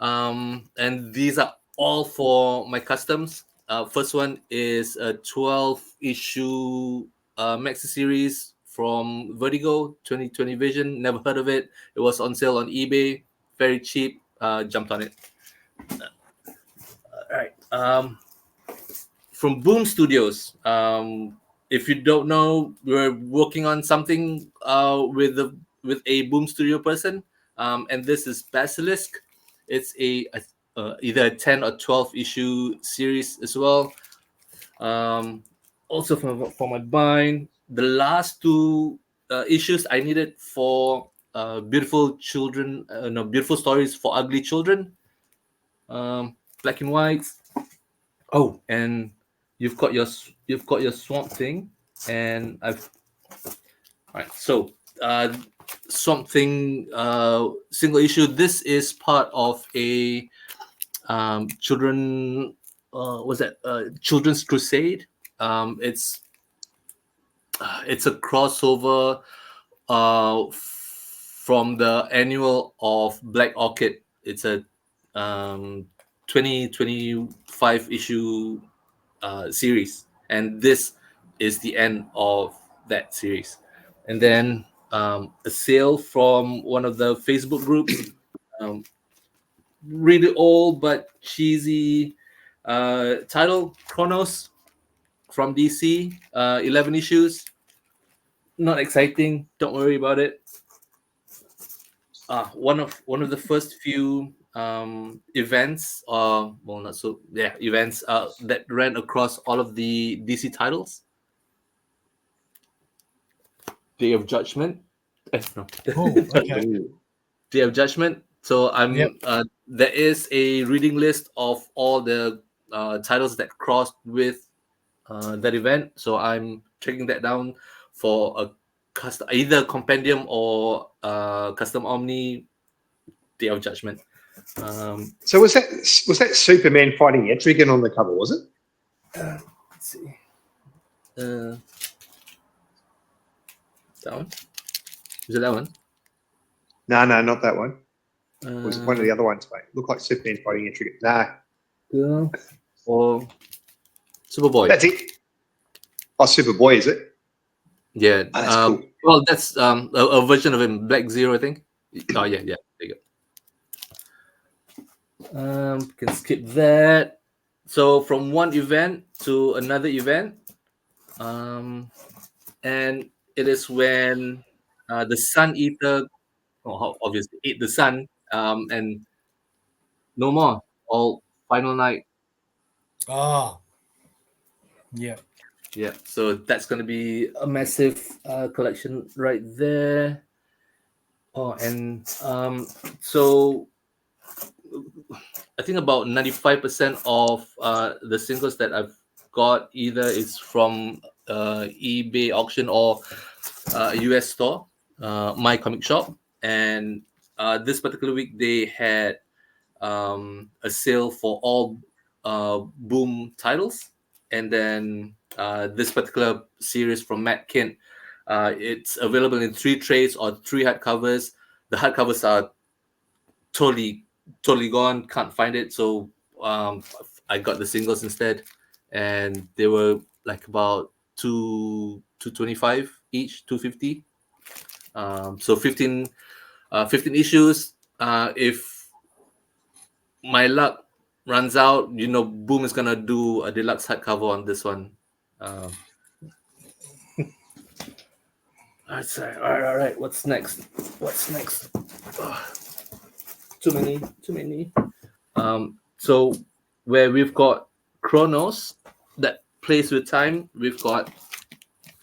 and these are all for my customs. First one is a 12-issue maxi series from Vertigo, 2020 Vision. Never heard of it. It was on sale on eBay, very cheap. Jumped on it. All right. From Boom Studios. If you don't know, we're working on something with a Boom Studio person, and this is Basilisk. It's either a 10 or 12 issue series as well. Also for my bind, the last two issues I needed for beautiful children, beautiful stories for ugly children, black and white. Oh, and you've got your Swamp Thing, and I've all right. So Swamp Thing single issue. This is part of a children. Was that Children's Crusade? It's a crossover from the annual of Black Orchid. It's a 2025 issue series, and this is the end of that series. And then a sale from one of the Facebook groups, really old but cheesy title, Chronos from DC, 11 issues. Not exciting, don't worry about it. One of the first few events, events that ran across all of the DC titles. Day of Judgment. No. Oh, okay. Day of Judgment. So there is a reading list of all the titles that crossed with that event. So I'm tracking that down for a custom, either compendium or custom Omni Day of Judgment. So was that Superman fighting Etrigan on the cover? Was it? Let's see. That one? Is it that one? No, not that one. It was one of the other ones, mate. Looked like Superman fighting Etrigan. Nah. Girl or Superboy? That's it. Oh, Superboy, is it? Yeah. Oh, that's cool. Well, that's a version of him, Black Zero, I think. Oh yeah. There you go. Can skip that. So from one event to another event, and it is when the Sun Eater, obviously ate the sun, and no more. All final night. Yeah. Yeah, so that's going to be a massive collection right there. Oh, and so I think about 95% of the singles that I've got either is from eBay auction or a US store, My Comic Shop. And this particular week, they had a sale for all Boom titles. And then this particular series from Matt Kent, it's available in 3 trades or 3 hardcovers. The hardcovers are totally gone, can't find it. So I got the singles instead, and they were like about 225 each, 250. So 15 issues. If my luck runs out, Boom is gonna do a deluxe hardcover on this one. All right. What's next? Too many. So where we've got Chronos that plays with time, we've got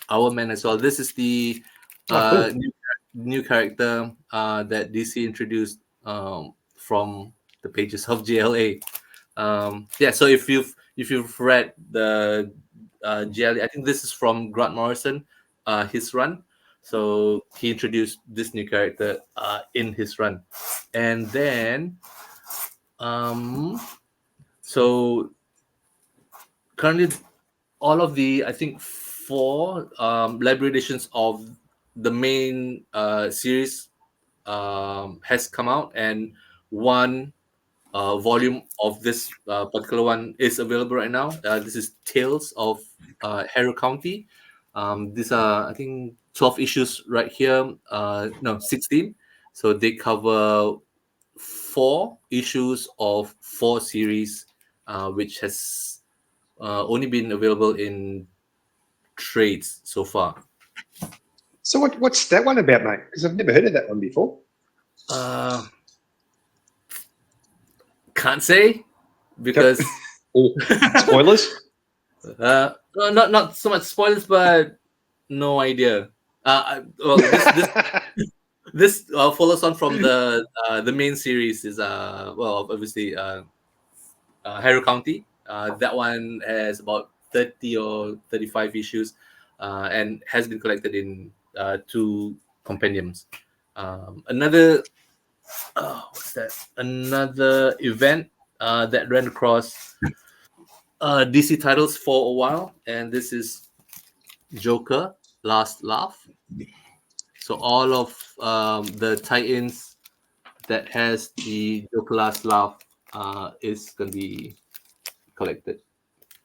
Our Man as well. This is the new character that DC introduced from the pages of JLA. So if you've read the JLA, I think this is from Grant Morrison, his run. So he introduced this new character in his run, and then so currently all of the, I think, 4 library editions of the main series has come out, and one volume of this particular one is available right now. This is Tales of Harrow County. These are, I think, 12 issues right here. No, 16. So they cover 4 issues of 4 series, which has only been available in trades so far. So what's that one about, mate? Because I've never heard of that one before. Can't say because Spoilers. no, not so much spoilers, but no idea. Well, this follows on from the main series is well, obviously Harrow County. That one has about 30 or 35 issues, and has been collected in 2 compendiums. Another what's that? Another event that ran across DC titles for a while, and this is Joker Last Laugh. So all of the tie-ins that has the Joker Last Laugh is going to be collected.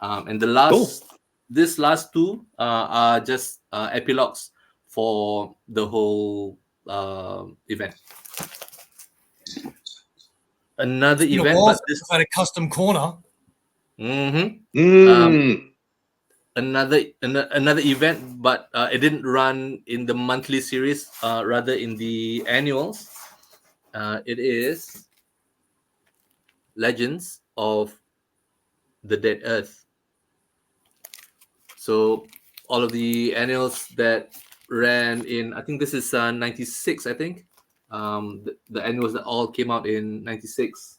And the last, this last 2 are just epilogues for the whole event. Another event, but this had a custom corner. Another event, but it didn't run in the monthly series, rather in the annuals. It is Legends of the Dead Earth. So all of the annuals that ran in, I think this is 96, I think. The annuals that all came out in 96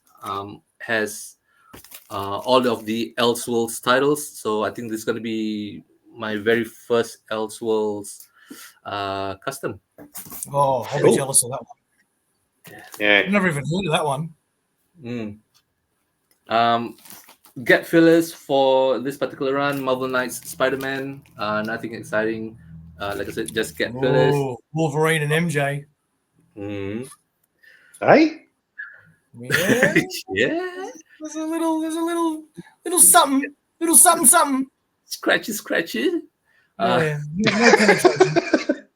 has all of the Elseworlds titles. So I think this is going to be my very first Elseworlds custom. Oh, I'll be jealous of that one. Yeah. I've never even heard of that one. Get fillers for this particular run: Marvel Knights, Spider-Man. Nothing exciting. Like I said, just get fillers. Wolverine and MJ. Hey? Yeah. Yeah. There's a little something. Scratchy. Yeah. No penetration.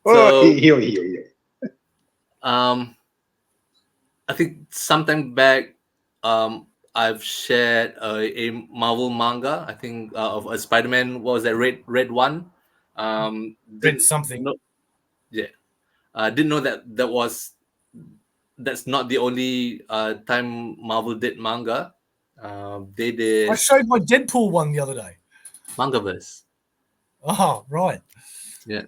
Oh, So- yeah. I think sometime back, I've shared a Marvel manga. I think of a Spider-Man. What was that? Red one. Read something. Didn't know that's not the only time Marvel did manga. They did I showed my Deadpool one the other day. Mangaverse. Oh, right. Yeah.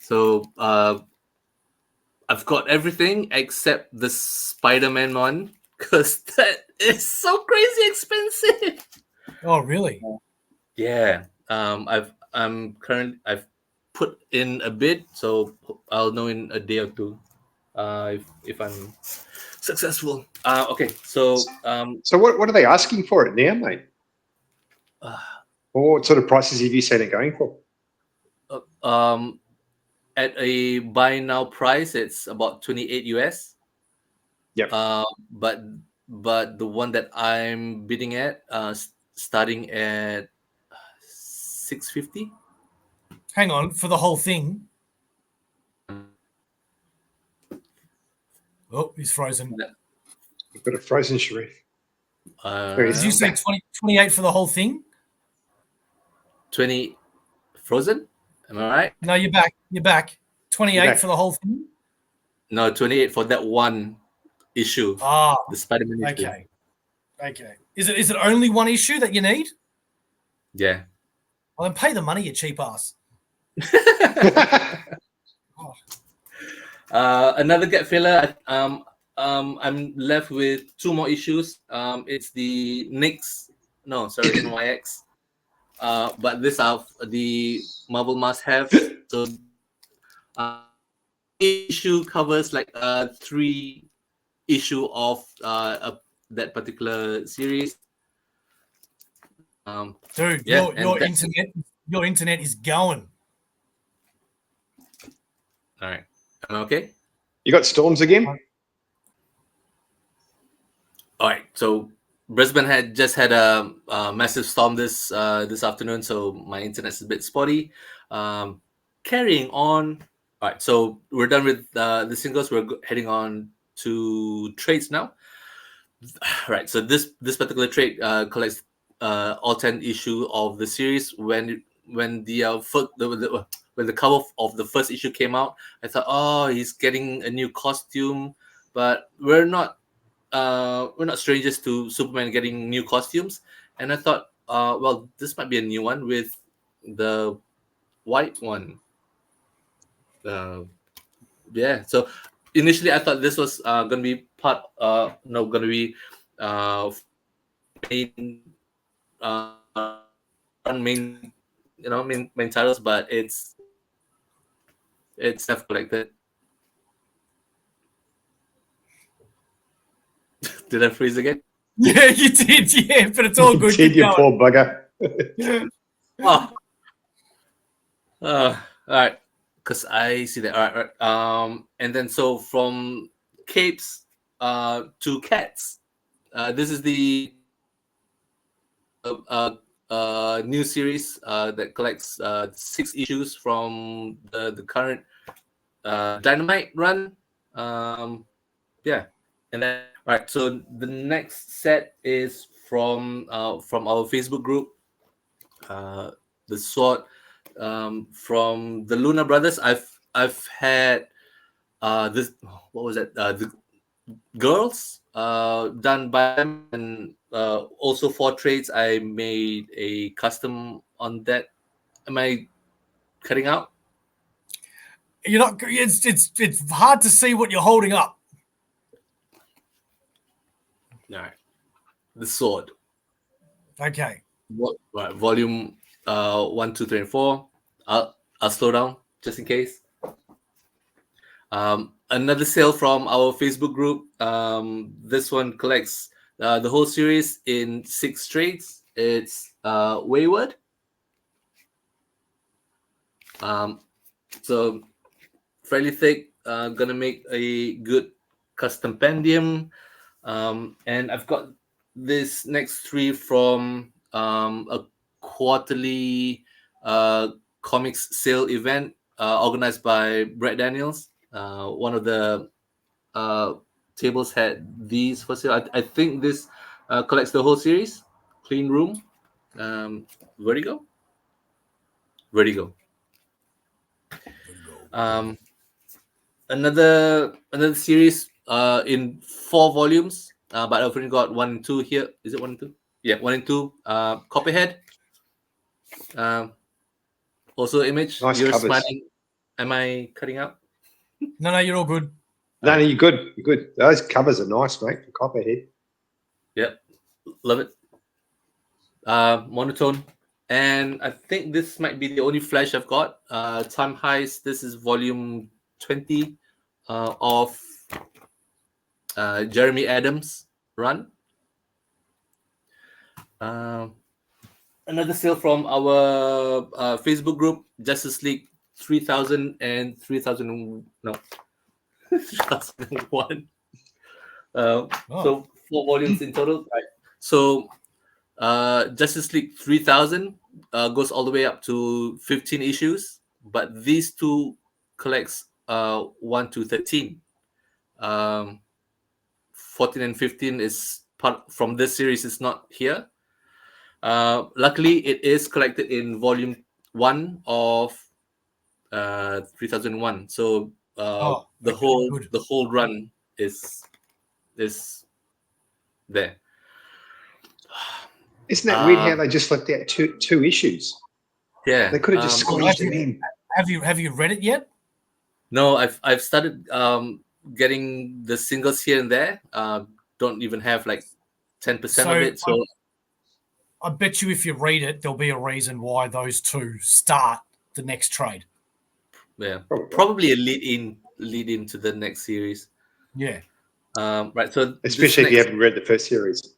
So I've got everything except the Spider-Man one, because that is so crazy expensive. Oh, really? Yeah. I've put in a bid, so I'll know in a day or 2 if I'm successful. Okay. So So what are they asking for it now, mate? Or what sort of prices have you seen it going for? at a buy now price, it's about 28 US. Yep. But the one that I'm bidding at, starting at 650. Hang on, for the whole thing. Oh, he's frozen. We've got a frozen Sharif. Did you say 28 for the whole thing? 20 frozen? Am I right? No, you're back. 28 You're back. for the whole thing? No, 28 for that one issue. Ah, The Spider-Man issue. okay. Is it only one issue that you need? Yeah. Well, then pay the money, you cheap ass. Another get filler. I'm left with 2 more issues. It's the NYX. But these are the Marvel must-have. So issue covers like 3 issue of that particular series. Dude, yeah, your internet is going. All right. Am I okay? You got storms again? All right, so Brisbane had just had a massive storm this afternoon, so my internet's a bit spotty. Carrying on. All right, so we're done with the singles. We're heading on to trades now. Right, so this particular trade collects all 10 issue of the series. When the cover of the first issue came out, I thought, oh, he's getting a new costume, but we're not strangers to Superman getting new costumes. And I thought, well, this might be a new one with the white one. Yeah, so initially I thought this was gonna be main main titles, but it's self-collected. Did I freeze again? Yeah, you did. Yeah, but it's all good. Did Keep you going. poor bugger? Oh. All right, because I see that. All right. And then so from capes to cats. This is the new series that collects 6 issues from the current Dynamite run. Yeah, and then all right. So the next set is from our Facebook group. The Sword from the Luna Brothers. I've had this. What was that? The Girls done by them, and also for trades. I made a custom on that. Am I cutting out? You're not. It's hard to see what you're holding up. All right. The Sword. Okay. Right, volume 1, 2, 3, and 4. I'll slow down just in case. Another sale from our Facebook group. This one collects the whole series in 6 trades. It's Wayward. So fairly thick. Gonna make a good custom pendium. And I've got this next 3 from a quarterly comics sale event organized by Brett Daniels. One of the tables had these for sale. I think this collects the whole series. Clean Room, Vertigo. Another series in 4 volumes, but I've only got 1 and 2 here. Is it 1 and 2? Yeah, 1 and 2. Copperhead. Also Image. Nice You're covers. smiling. Am I cutting out? No, you're all good. No, you're good. You're good. Those covers are nice, mate. For Copperhead. Yep, love it. Monotone. And I think this might be the only Flash I've got. Time Heist. This is volume 20 of Jeremy Adams' run. Another sale from our Facebook group, Justice League 3000 and 3001. So 4 volumes in total. Right. So Justice League 3000 goes all the way up to 15 issues, but these 2 collects 1 to 13. 14 and 15 is part from this series. Is not here. Luckily, it is collected in volume 1 of 3001. So the whole run is there. Isn't that weird how they just left out two issues? Yeah, They could have just squeezed them in. Have you read it yet? No, I've started getting the singles here and there. Don't even have like 10% of it. So I bet you if you read it, there'll be a reason why those 2 start the next trade. yeah, probably a lead into the next series. Yeah. Right. So Especially if you haven't read the first series.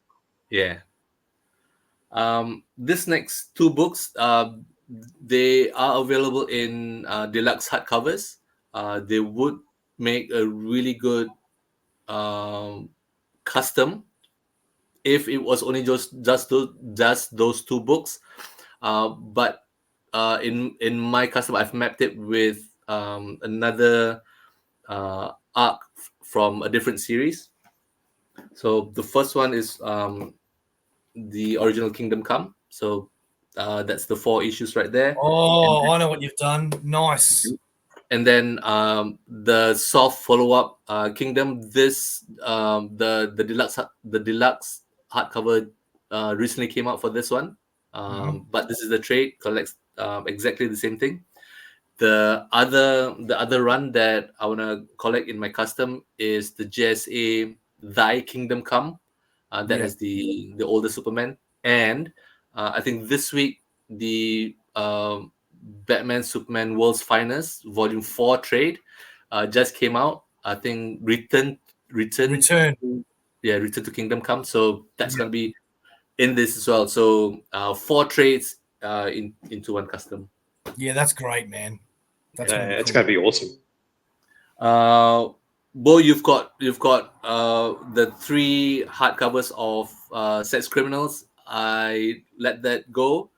Yeah. This next 2 books, they are available in deluxe hardcovers. They would make a really good custom if it was only just those two books. But in my custom, I've mapped it with another arc from a different series. So the first one is the original Kingdom Come. So that's the 4 issues right there. Oh, I know what you've done. Nice. And then the soft follow-up Kingdom. This the deluxe hardcover recently came out for this one. But this is the trade, collects exactly the same thing. The other run that I want to collect in my custom is the JSA Thy Kingdom Come. That has the older Superman. And I think this week the Batman Superman World's Finest Volume 4 trade just came out. I think Return to Kingdom Come. So that's gonna be in this as well. So 4 trades into one custom. Yeah, that's great, man. That's it's going to be awesome. Bo, you've got the 3 hardcovers of Sex Criminals. I let that go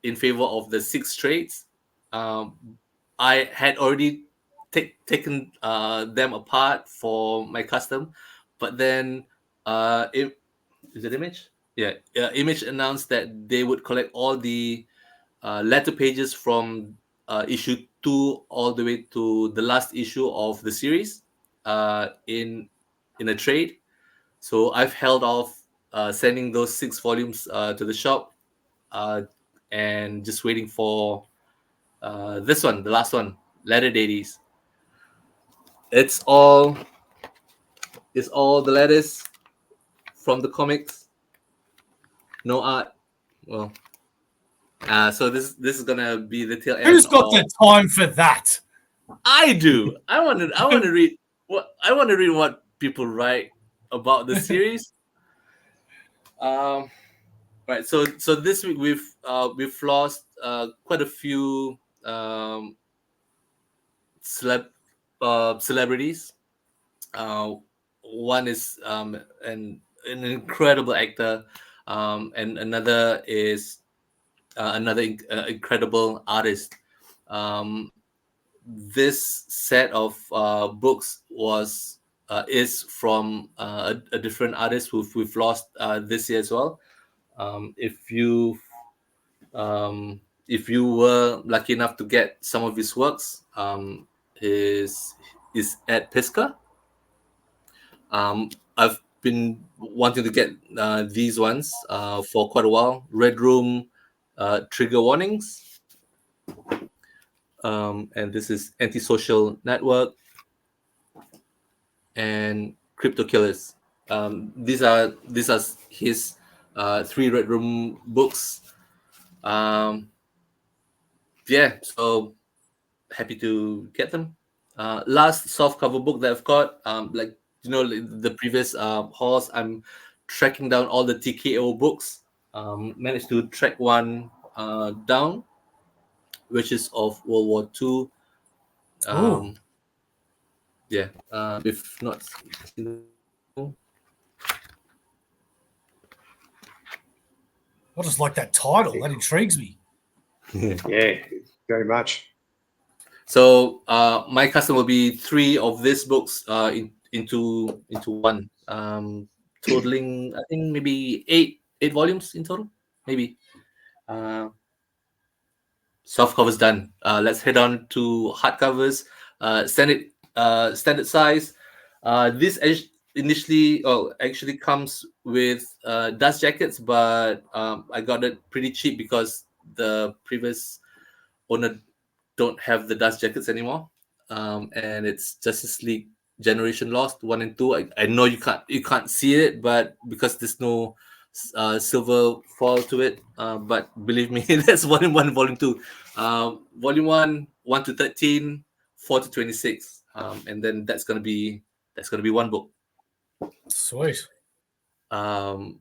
in favor of the 6 trades. I had already taken them apart for my custom, but then is it Image? Yeah, Image announced that they would collect all the letter pages from issue 2 all the way to the last issue of the series in a trade. So I've held off sending those 6 volumes to the shop and just waiting for this one, the last one, Letter Deities. It's all the letters from the comics, no art. Well, so this is gonna be the tail end. Who's got the time for that? I do. I want to read what people write about the series. Right. So this week we've lost quite a few celebrities. One is an incredible actor, and another is another incredible artist. This set of books is from a different artist we've lost this year as well. If you were lucky enough to get some of his works, is at Pisca. I've been wanting to get these ones for quite a while. Red Room, Trigger Warnings, and this is Antisocial Network and Crypto Killers. These are his 3 Red Room books. So happy to get them. Last soft cover book that I've got, the previous hauls, I'm tracking down all the TKO books. Managed to track one down, which is of World War II. If not, I just like that title. That intrigues me. Yeah, very much. So my custom will be 3 of these books into one, totaling I think maybe 8 volumes in total, maybe. Soft covers done. Let's head on to hardcovers. Standard size. This initially, actually comes with dust jackets, but I got it pretty cheap because the previous owner don't have the dust jackets anymore, and it's Justice League Generation Lost 1 and 2. I know you can't see it, but because there's no silver foil to it, but believe me, that's Volume 1 and Volume 2. Volume 1 to 13, 4 to 26, and then that's gonna be one book. Sweet. From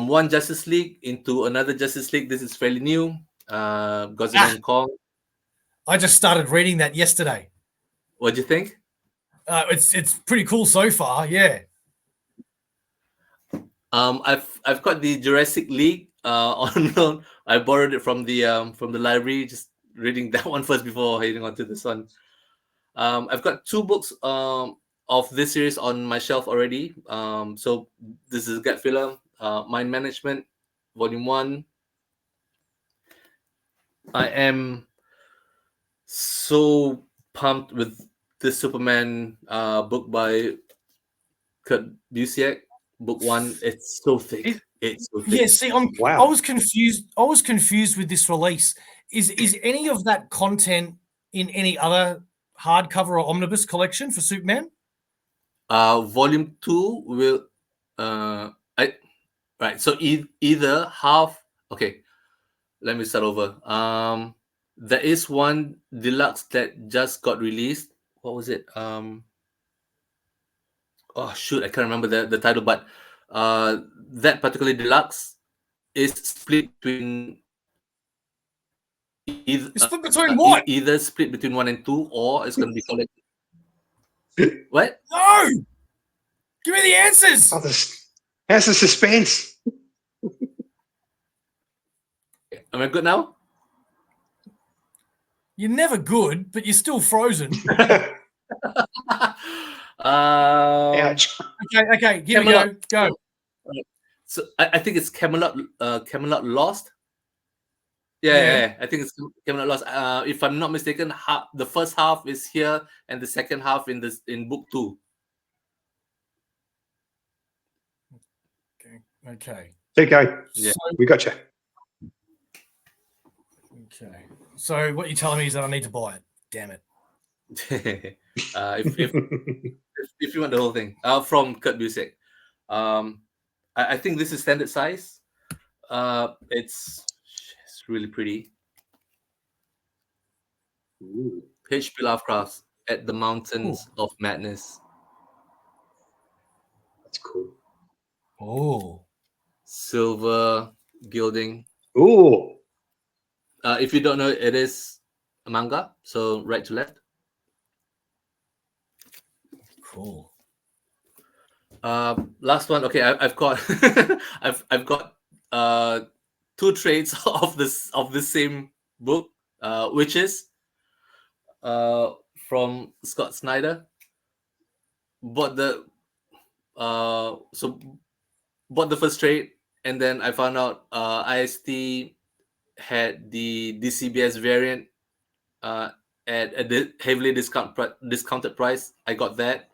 one Justice League into another Justice League. This is fairly new. Godzilla and Kong. I just started reading that yesterday. What do you think? It's pretty cool so far. Yeah. I've got the Jurassic League on loan. I borrowed it from the library. Just reading that one first before heading on to this one. I've got 2 books of this series on my shelf already. So this is Gut Filler, Mind Management, Volume 1. I am so pumped with this Superman book by Kurt Busiek. Book 1. It's so thick. It's so thick. Yeah, see, I Wow. was confused. I was confused with this release. Is any of that content in any other hardcover or omnibus collection for Superman? Volume 2 will right. So either half. Okay, let me start over. There is one deluxe that just got released. What was it? Oh shoot, I can't remember the title, but that particular deluxe is split between either It's split between what? either split between 1 and 2, or it's going to be collected. What? No! Give me the answers! Oh, how's the suspense? Am I good now? You're never good, but you're still frozen. Ouch. Okay, here we go. Go. So I think it's Camelot Lost. Yeah, I think it's Camelot Lost. If I'm not mistaken, the first half is here and the second half in book 2. Okay. TK, Yeah. we got you. Okay. So what you're telling me is that I need to buy it. Damn it. if you want the whole thing, from Kurt Busiek. I think this is standard size. It's really pretty. Ooh, H.P. Lovecraft at the Mountains of Madness. that's cool. Oh. Silver gilding. Ooh, If you don't know, it is a manga, so right to left. Cool. Last one. Okay, I've got I've got 2 trades of the same book, which is from Scott Snyder. Bought the first trade, and then I found out IST had the DCBS variant at a heavily discounted price. I got that.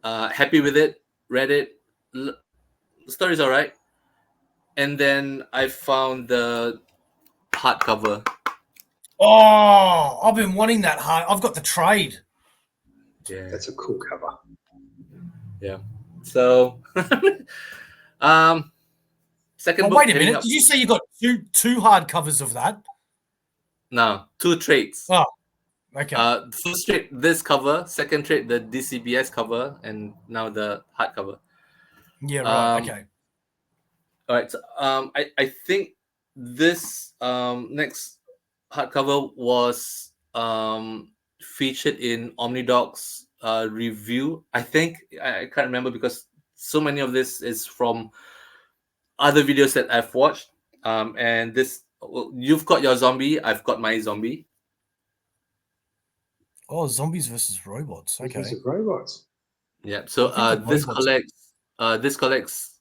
Happy with it. Read it. The story's all right. And then I found the hardcover. Oh, I've been wanting that hard. I've got the trade. Yeah. that's a cool cover. Yeah. So, second book. Wait a heading minute. up- Did you say you got two hard covers of that? No, 2 trades. Oh, okay. First trade, this cover. Second trade, the DCBS cover, and now the hardcover. Yeah, right. um, Okay. All right. So, I think this next hardcover was featured in OmniDoc's review. I think I can't remember because so many of this is from other videos that I've watched. And this, you've got your zombie, I've got my zombie. Oh, zombies versus robots. Okay. These are robots. Yeah. So I think the this robots- collects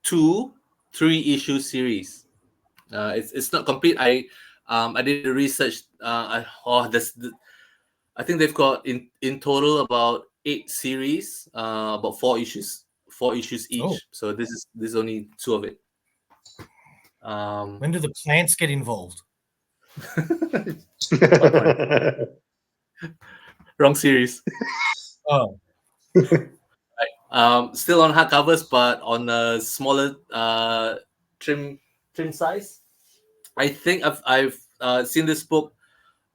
2 3-issue series. It's not complete. I did the research. I think they've got in total about 8 series, about 4 issues each. Oh. So this is only 2 of it. When do the plants get involved? Wrong series. Oh. Still on hardcovers, but on a smaller trim size. I think I've seen this book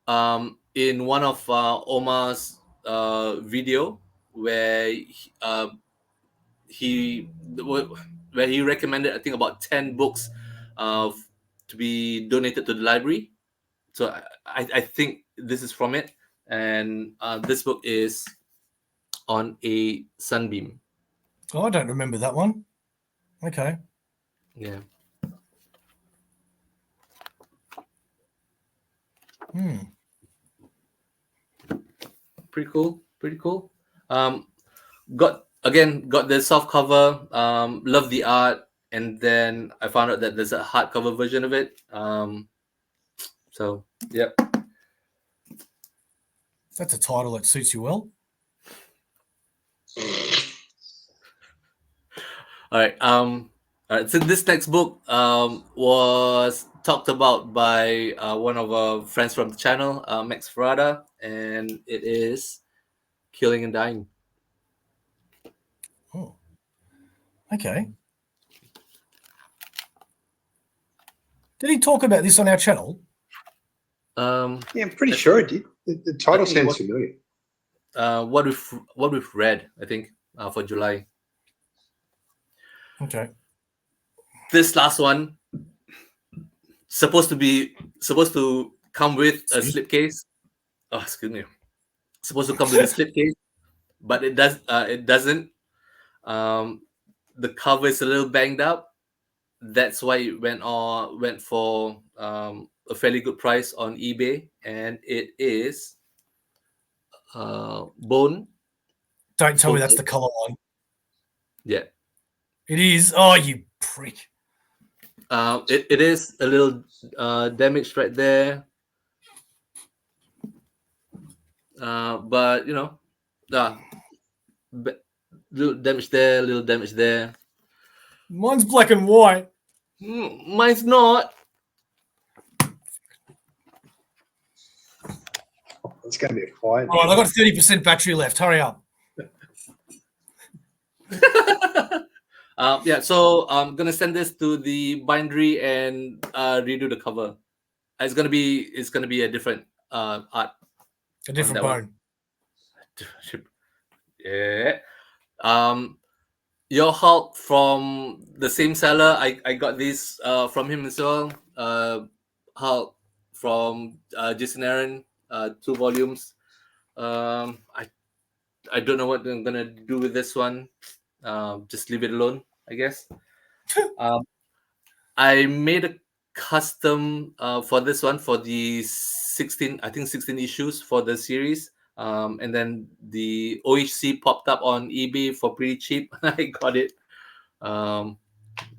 in one of Omar's video where he recommended, I think, about 10 books to be donated to the library. So I think this is from it, and this book is on a sunbeam. Oh, I don't remember that one. Okay. Yeah. Pretty cool. Pretty cool. Got the soft cover. Love the art, and then I found out that there's a hardcover version of it. So yep. That's a title that suits you well. All right. All right. So this next book was talked about by one of our friends from the channel, Max Ferrada, and it is Killing and Dying. Oh. Okay. Did he talk about this on our channel? Yeah, I'm pretty sure it did. The title sounds familiar. What we've read, I think, for July. Okay. This last one supposed to come with a slipcase. Oh, excuse me. Supposed to come with a slipcase, but it doesn't. The cover is a little banged up. That's why it went for a fairly good price on eBay, and it is Bone. Don't tell me that's the color one. Yeah. It is. Oh, you prick. It is a little damaged right there. But you know, little damage there, little damage there. Mine's black and white. Mine's not. It's going to be a fight. All right, I've got 30% battery left. Hurry up. Yeah, so I'm gonna send this to the bindery and redo the cover. It's gonna be a different art. A different bone. Yeah. Your Hulk from the same seller. I got this from him as well. Hulk from Jason Aaron, 2 volumes. I don't know what I'm gonna do with this one. Just leave it alone, I guess. I made a custom for this one for the 16 issues for the series. And then the OHC popped up on eBay for pretty cheap. I got it.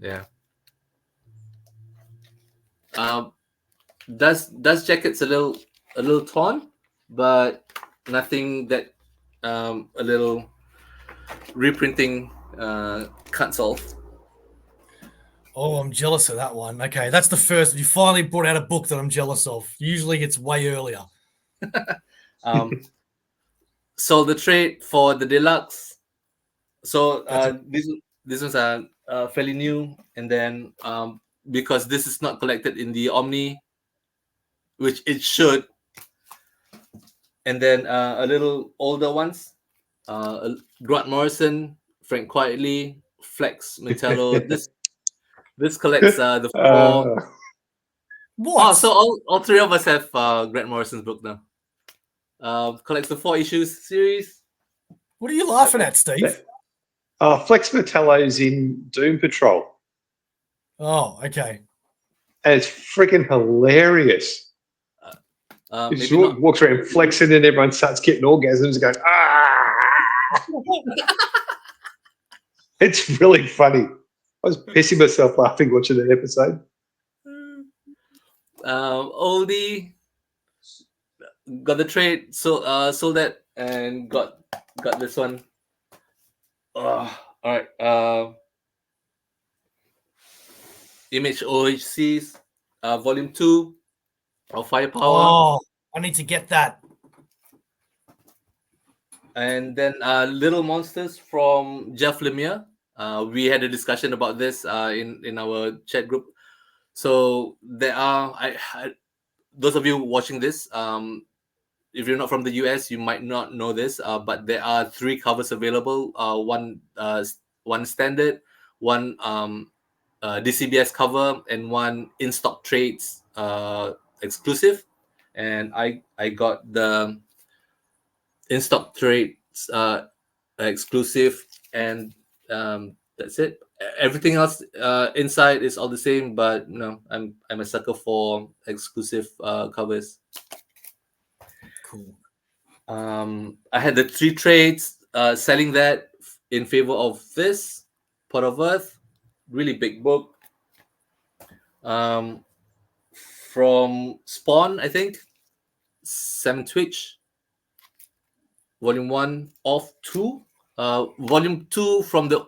Yeah. Does jacket's a little torn, but nothing that a little reprinting can't solve. Oh, I'm jealous of that one. Okay, that's the first. You finally brought out a book that I'm jealous of. Usually it's way earlier. So the trade for the deluxe. So these ones are fairly new, and then because this is not collected in the Omni, which it should, and then a little older ones, Grant Morrison, Frank Quietly, Flex Metallo. This collects the 4. What? Oh, so all 3 of us have Grant Morrison's book now. Collects the 4 issues series. What are you laughing at, Steve? Flex Metallo's in Doom Patrol. Oh, okay. And it's freaking hilarious. He just walks around flexing and everyone starts getting orgasms and going, ah! It's really funny. I was pissing myself laughing watching that episode. Oldie got the trade, sold that, and got this one. All right. Image OHCs, Volume 2 of Firepower. Oh, I need to get that. And then Little Monsters from Jeff Lemire. We had a discussion about this in our chat group. So there are those of you watching this, if you're not from the US, you might not know this, but there are 3 covers available. One standard, one DCBS cover, and one in stock trades exclusive. and I got the in stock trades exclusive, and that's it. Everything else inside is all the same, but I'm a sucker for exclusive covers. Cool. I had the 3 trades, selling that in favor of this Pot of Earth, really big book. From Spawn, I think, Sam Twitch, Volume 1 of 2. Volume 2 from the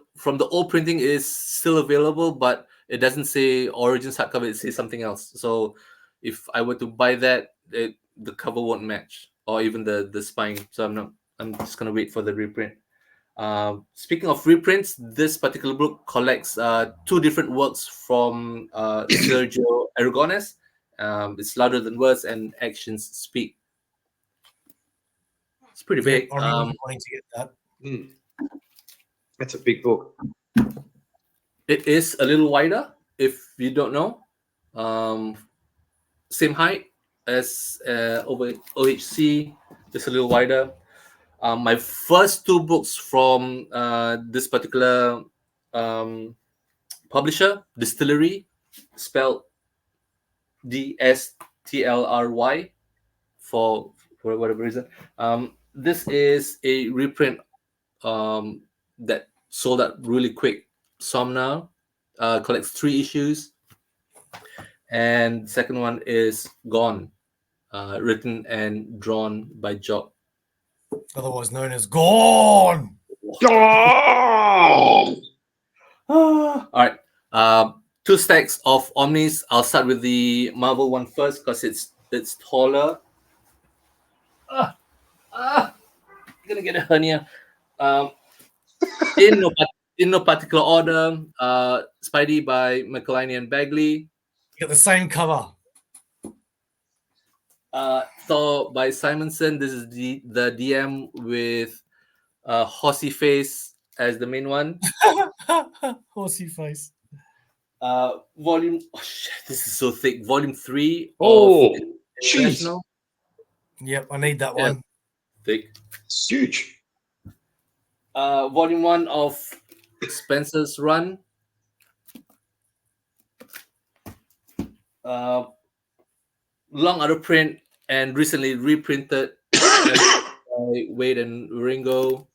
old printing is still available, but it doesn't say Origins hardcover. It says something else. So if I were to buy that, the cover won't match, or even the spine. So I'm just gonna wait for the reprint. Speaking of reprints, this particular book collects 2 different works from Sergio Aragonés. It's Louder Than Words and Actions Speak. It's pretty big. I'm really wanting to get that. That's a big book. It is a little wider, if you don't know. Same height as over OHC, just a little wider. My first 2 books from this particular publisher, Distillery, spelled DSTLRY for whatever reason. This is a reprint that sold out really quick. Somna collects 3 issues, and the second one is Gone, written and drawn by Jock, Otherwise known as Gone. Oh! All right. 2 stacks of Omnis. I'll start with the Marvel one first because it's taller. Gonna get a hernia. In no particular order. Spidey by McElhinney and Bagley. You got the same cover. Thor by Simonson. This is the DM with Horsey Face as the main one. Horsey face. Volume. Oh shit! This is so thick. Volume 3. Oh, of jeez. International. Yep, I need that Yeah. one. Thick. It's huge. Volume 1 of Spencer's Run. Long out of print and recently reprinted by Wade and Ringo.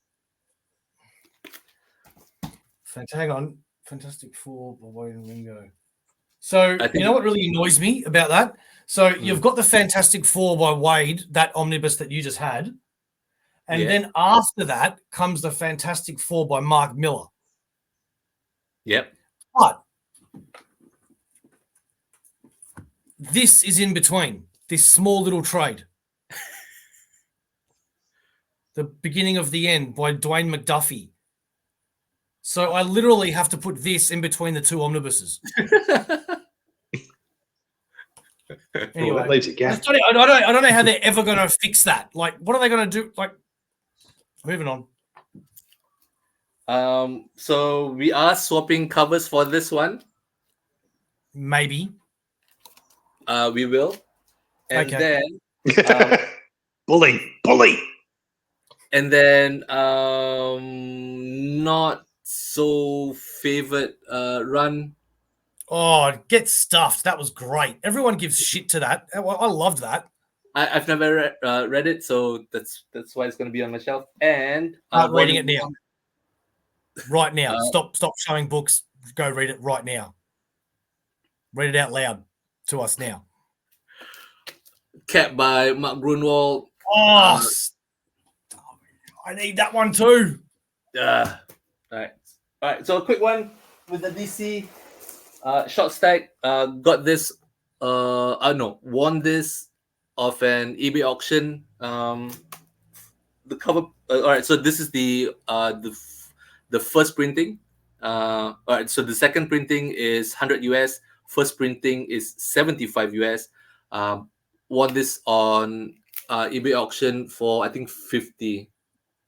Hang on. Fantastic Four by Wade and Ringo. So, I think- you know what really annoys me about that? So, you've got the Fantastic Four by Wade, that omnibus that you just had. And Yeah. then after that comes the Fantastic Four by Mark Miller. Yep. But this is in between, this small little trade. The Beginning of the End by Dwayne McDuffie. So I literally have to put this in between the 2 omnibuses. Anyway, Well, that leaves a gap. I don't know how they're ever going to fix that. Like, what are they going to do? Like, moving on. So we are swapping covers for this one. Maybe. We will. And Okay. then Bully. and then not so favorite run. Oh, get stuffed. That was great. Everyone gives shit to that. I loved that. I've never read it, so that's why it's going to be on my shelf. And Start reading it now. one- Right now. Stop showing books. Go read it right now. Read it out loud to us now. Cat by Mark Grunwald. Oh, I need that one too. All right. So a quick one with the DC short stack. Got this. Won this off an eBay auction. The cover. All right. So this is the first printing. All right. So the second printing is 100 US. First printing is 75 US. Won this on eBay auction for I think 50.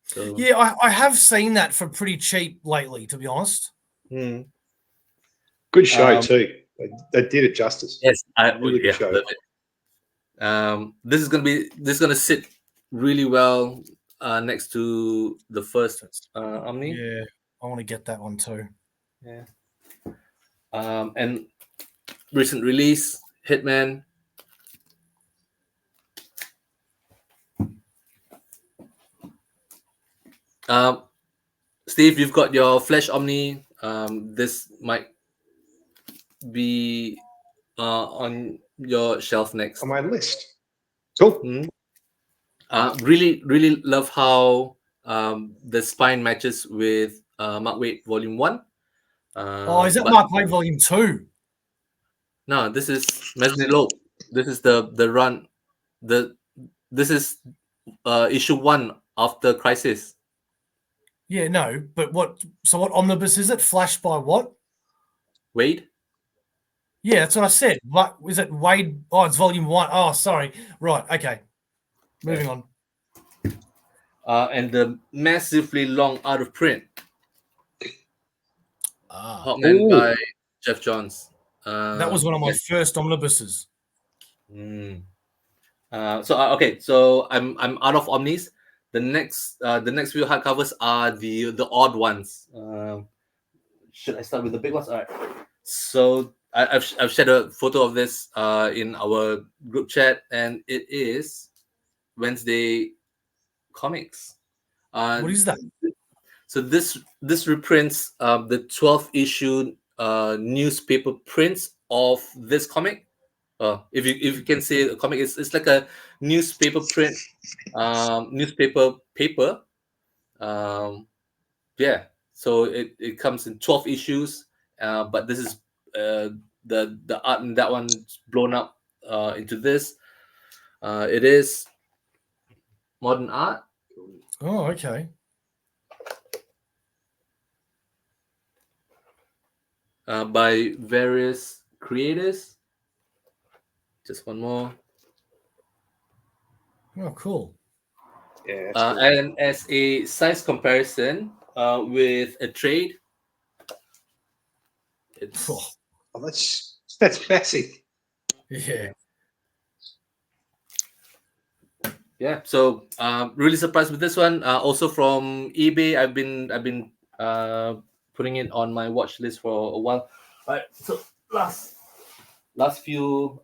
So Yeah, I have seen that for pretty cheap lately, to be honest. Good show too. They did it justice. yes, I Really good show. love it. This is gonna sit really well next to the first Omni. Yeah, I want to get that one too. Yeah. And recent release, Hitman. Steve, you've got your Flash Omni. This might be on your shelf next. On my list. Cool. Really love how the spine matches with Mark Waid Volume 1. Is that Mark Waid Volume 2? No, this is Mesnilope. This is the run. This is issue 1 after Crisis. Yeah, no, but what omnibus is it? Flash by what? Waid? Yeah, that's what I said. What is it? Waid? Oh, it's Volume 1. Oh, sorry. Right. Okay. Moving on. And the massively long out of print. Hawkman by Jeff Johns. That was one of my first omnibuses. Okay, so I'm out of omnis. The next few hardcovers are the odd ones. Should I start with the big ones? All right. So I've shared a photo of this in our group chat, and it is Wednesday Comics. What is that? So this reprints the 12th issue newspaper prints of this comic. If you can see a comic, it's like a newspaper print, newspaper paper. Yeah. So it comes in 12 issues, but this is the art in that one's blown up into this. It is modern art. Oh, okay. By various creators. Just one more. Oh, cool. Yeah. Cool. And as a size comparison with a trade, it's That's massive. Yeah. Yeah. So really surprised with this one. Also from eBay, I've been putting it on my watch list for a while. All right. So last few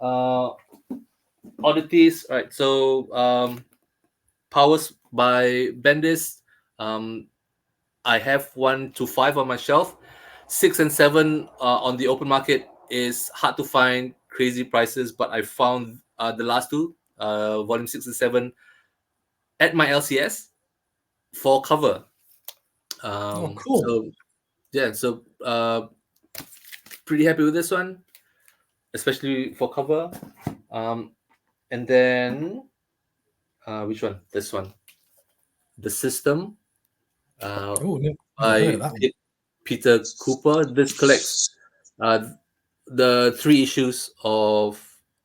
oddities. All right. So Powers by Bendis. I have 1 to 5 on my shelf. 6 and 7 on the open market is hard to find, crazy prices, but I found the last two, volume 6 and 7, at my LCS for cover. Cool. So yeah, so pretty happy with this one, especially for cover. And then which one? This one, The System. By Peter Cooper. This collects the 3 issues of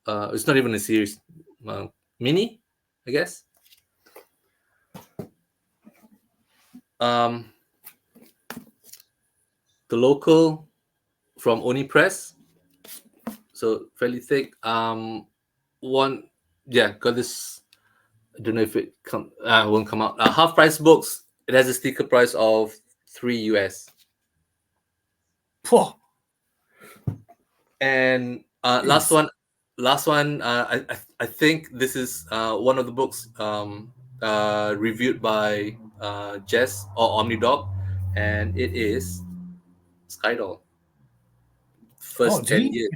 it's not even a series, mini, I guess. The Local from Oni Press, so fairly thick. Got this. I don't know if it won't come out. Half price books. It has a sticker price of $3 US. And last one. I think this is one of the books reviewed by Jess or OmniDog, and it is Skydoll. First 10 years.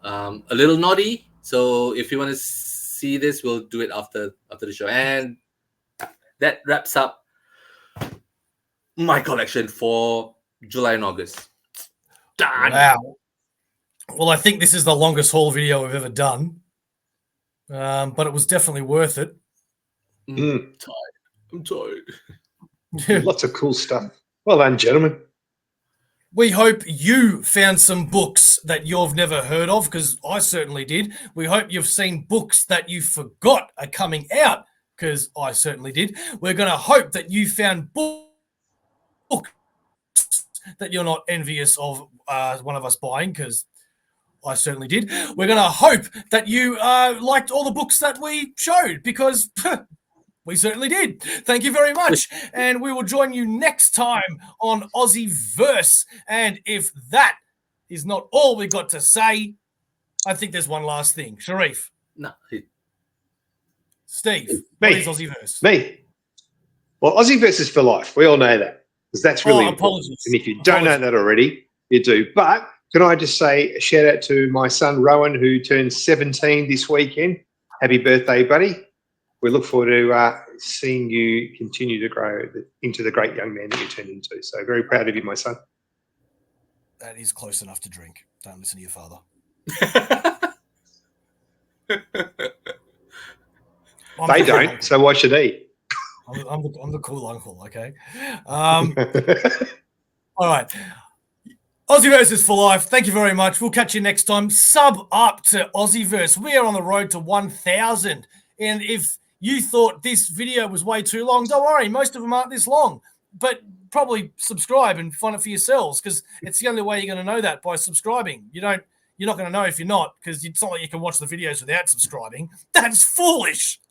Okay. A little naughty. So if you want to see this, we'll do it after the show. And that wraps up my collection for July and August. Done. Wow. Well, I think this is the longest haul video we've ever done, but it was definitely worth it. I'm tired. Lots of cool stuff. Well done, gentlemen. We hope you found some books that you've never heard of, because I certainly did. We hope you've seen books that you forgot are coming out, because I certainly did. We're going to hope that you found books that you're not envious of one of us buying, because I certainly did. We're going to hope that you liked all the books that we showed, because we certainly did. Thank you very much. And we will join you next time on Aussieverse. And if that is not all we got to say, I think there's one last thing. Sharif. No. Steve. Me. What is Aussieverse? Me. Well, Aussieverse is for life. We all know that, because that's really important. Apologies. And if you don't know that already, you do. But can I just say a shout out to my son, Rowan, who turns 17 this weekend. Happy birthday, buddy. We look forward to seeing you continue to grow into the great young man that you turned into. So very proud of you, my son. That is close enough to drink. Don't listen to your father. They don't, so why should he? I'm the cool uncle, okay? All right. Aussieverse is for life. Thank you very much. We'll catch you next time. Sub up to Aussieverse. We are on the road to 1,000. And if you thought this video was way too long, don't worry. Most of them aren't this long. But probably subscribe and find it for yourselves, because it's the only way you're going to know that, by subscribing. You're not going to know if you're not, because it's not like you can watch the videos without subscribing. That's foolish.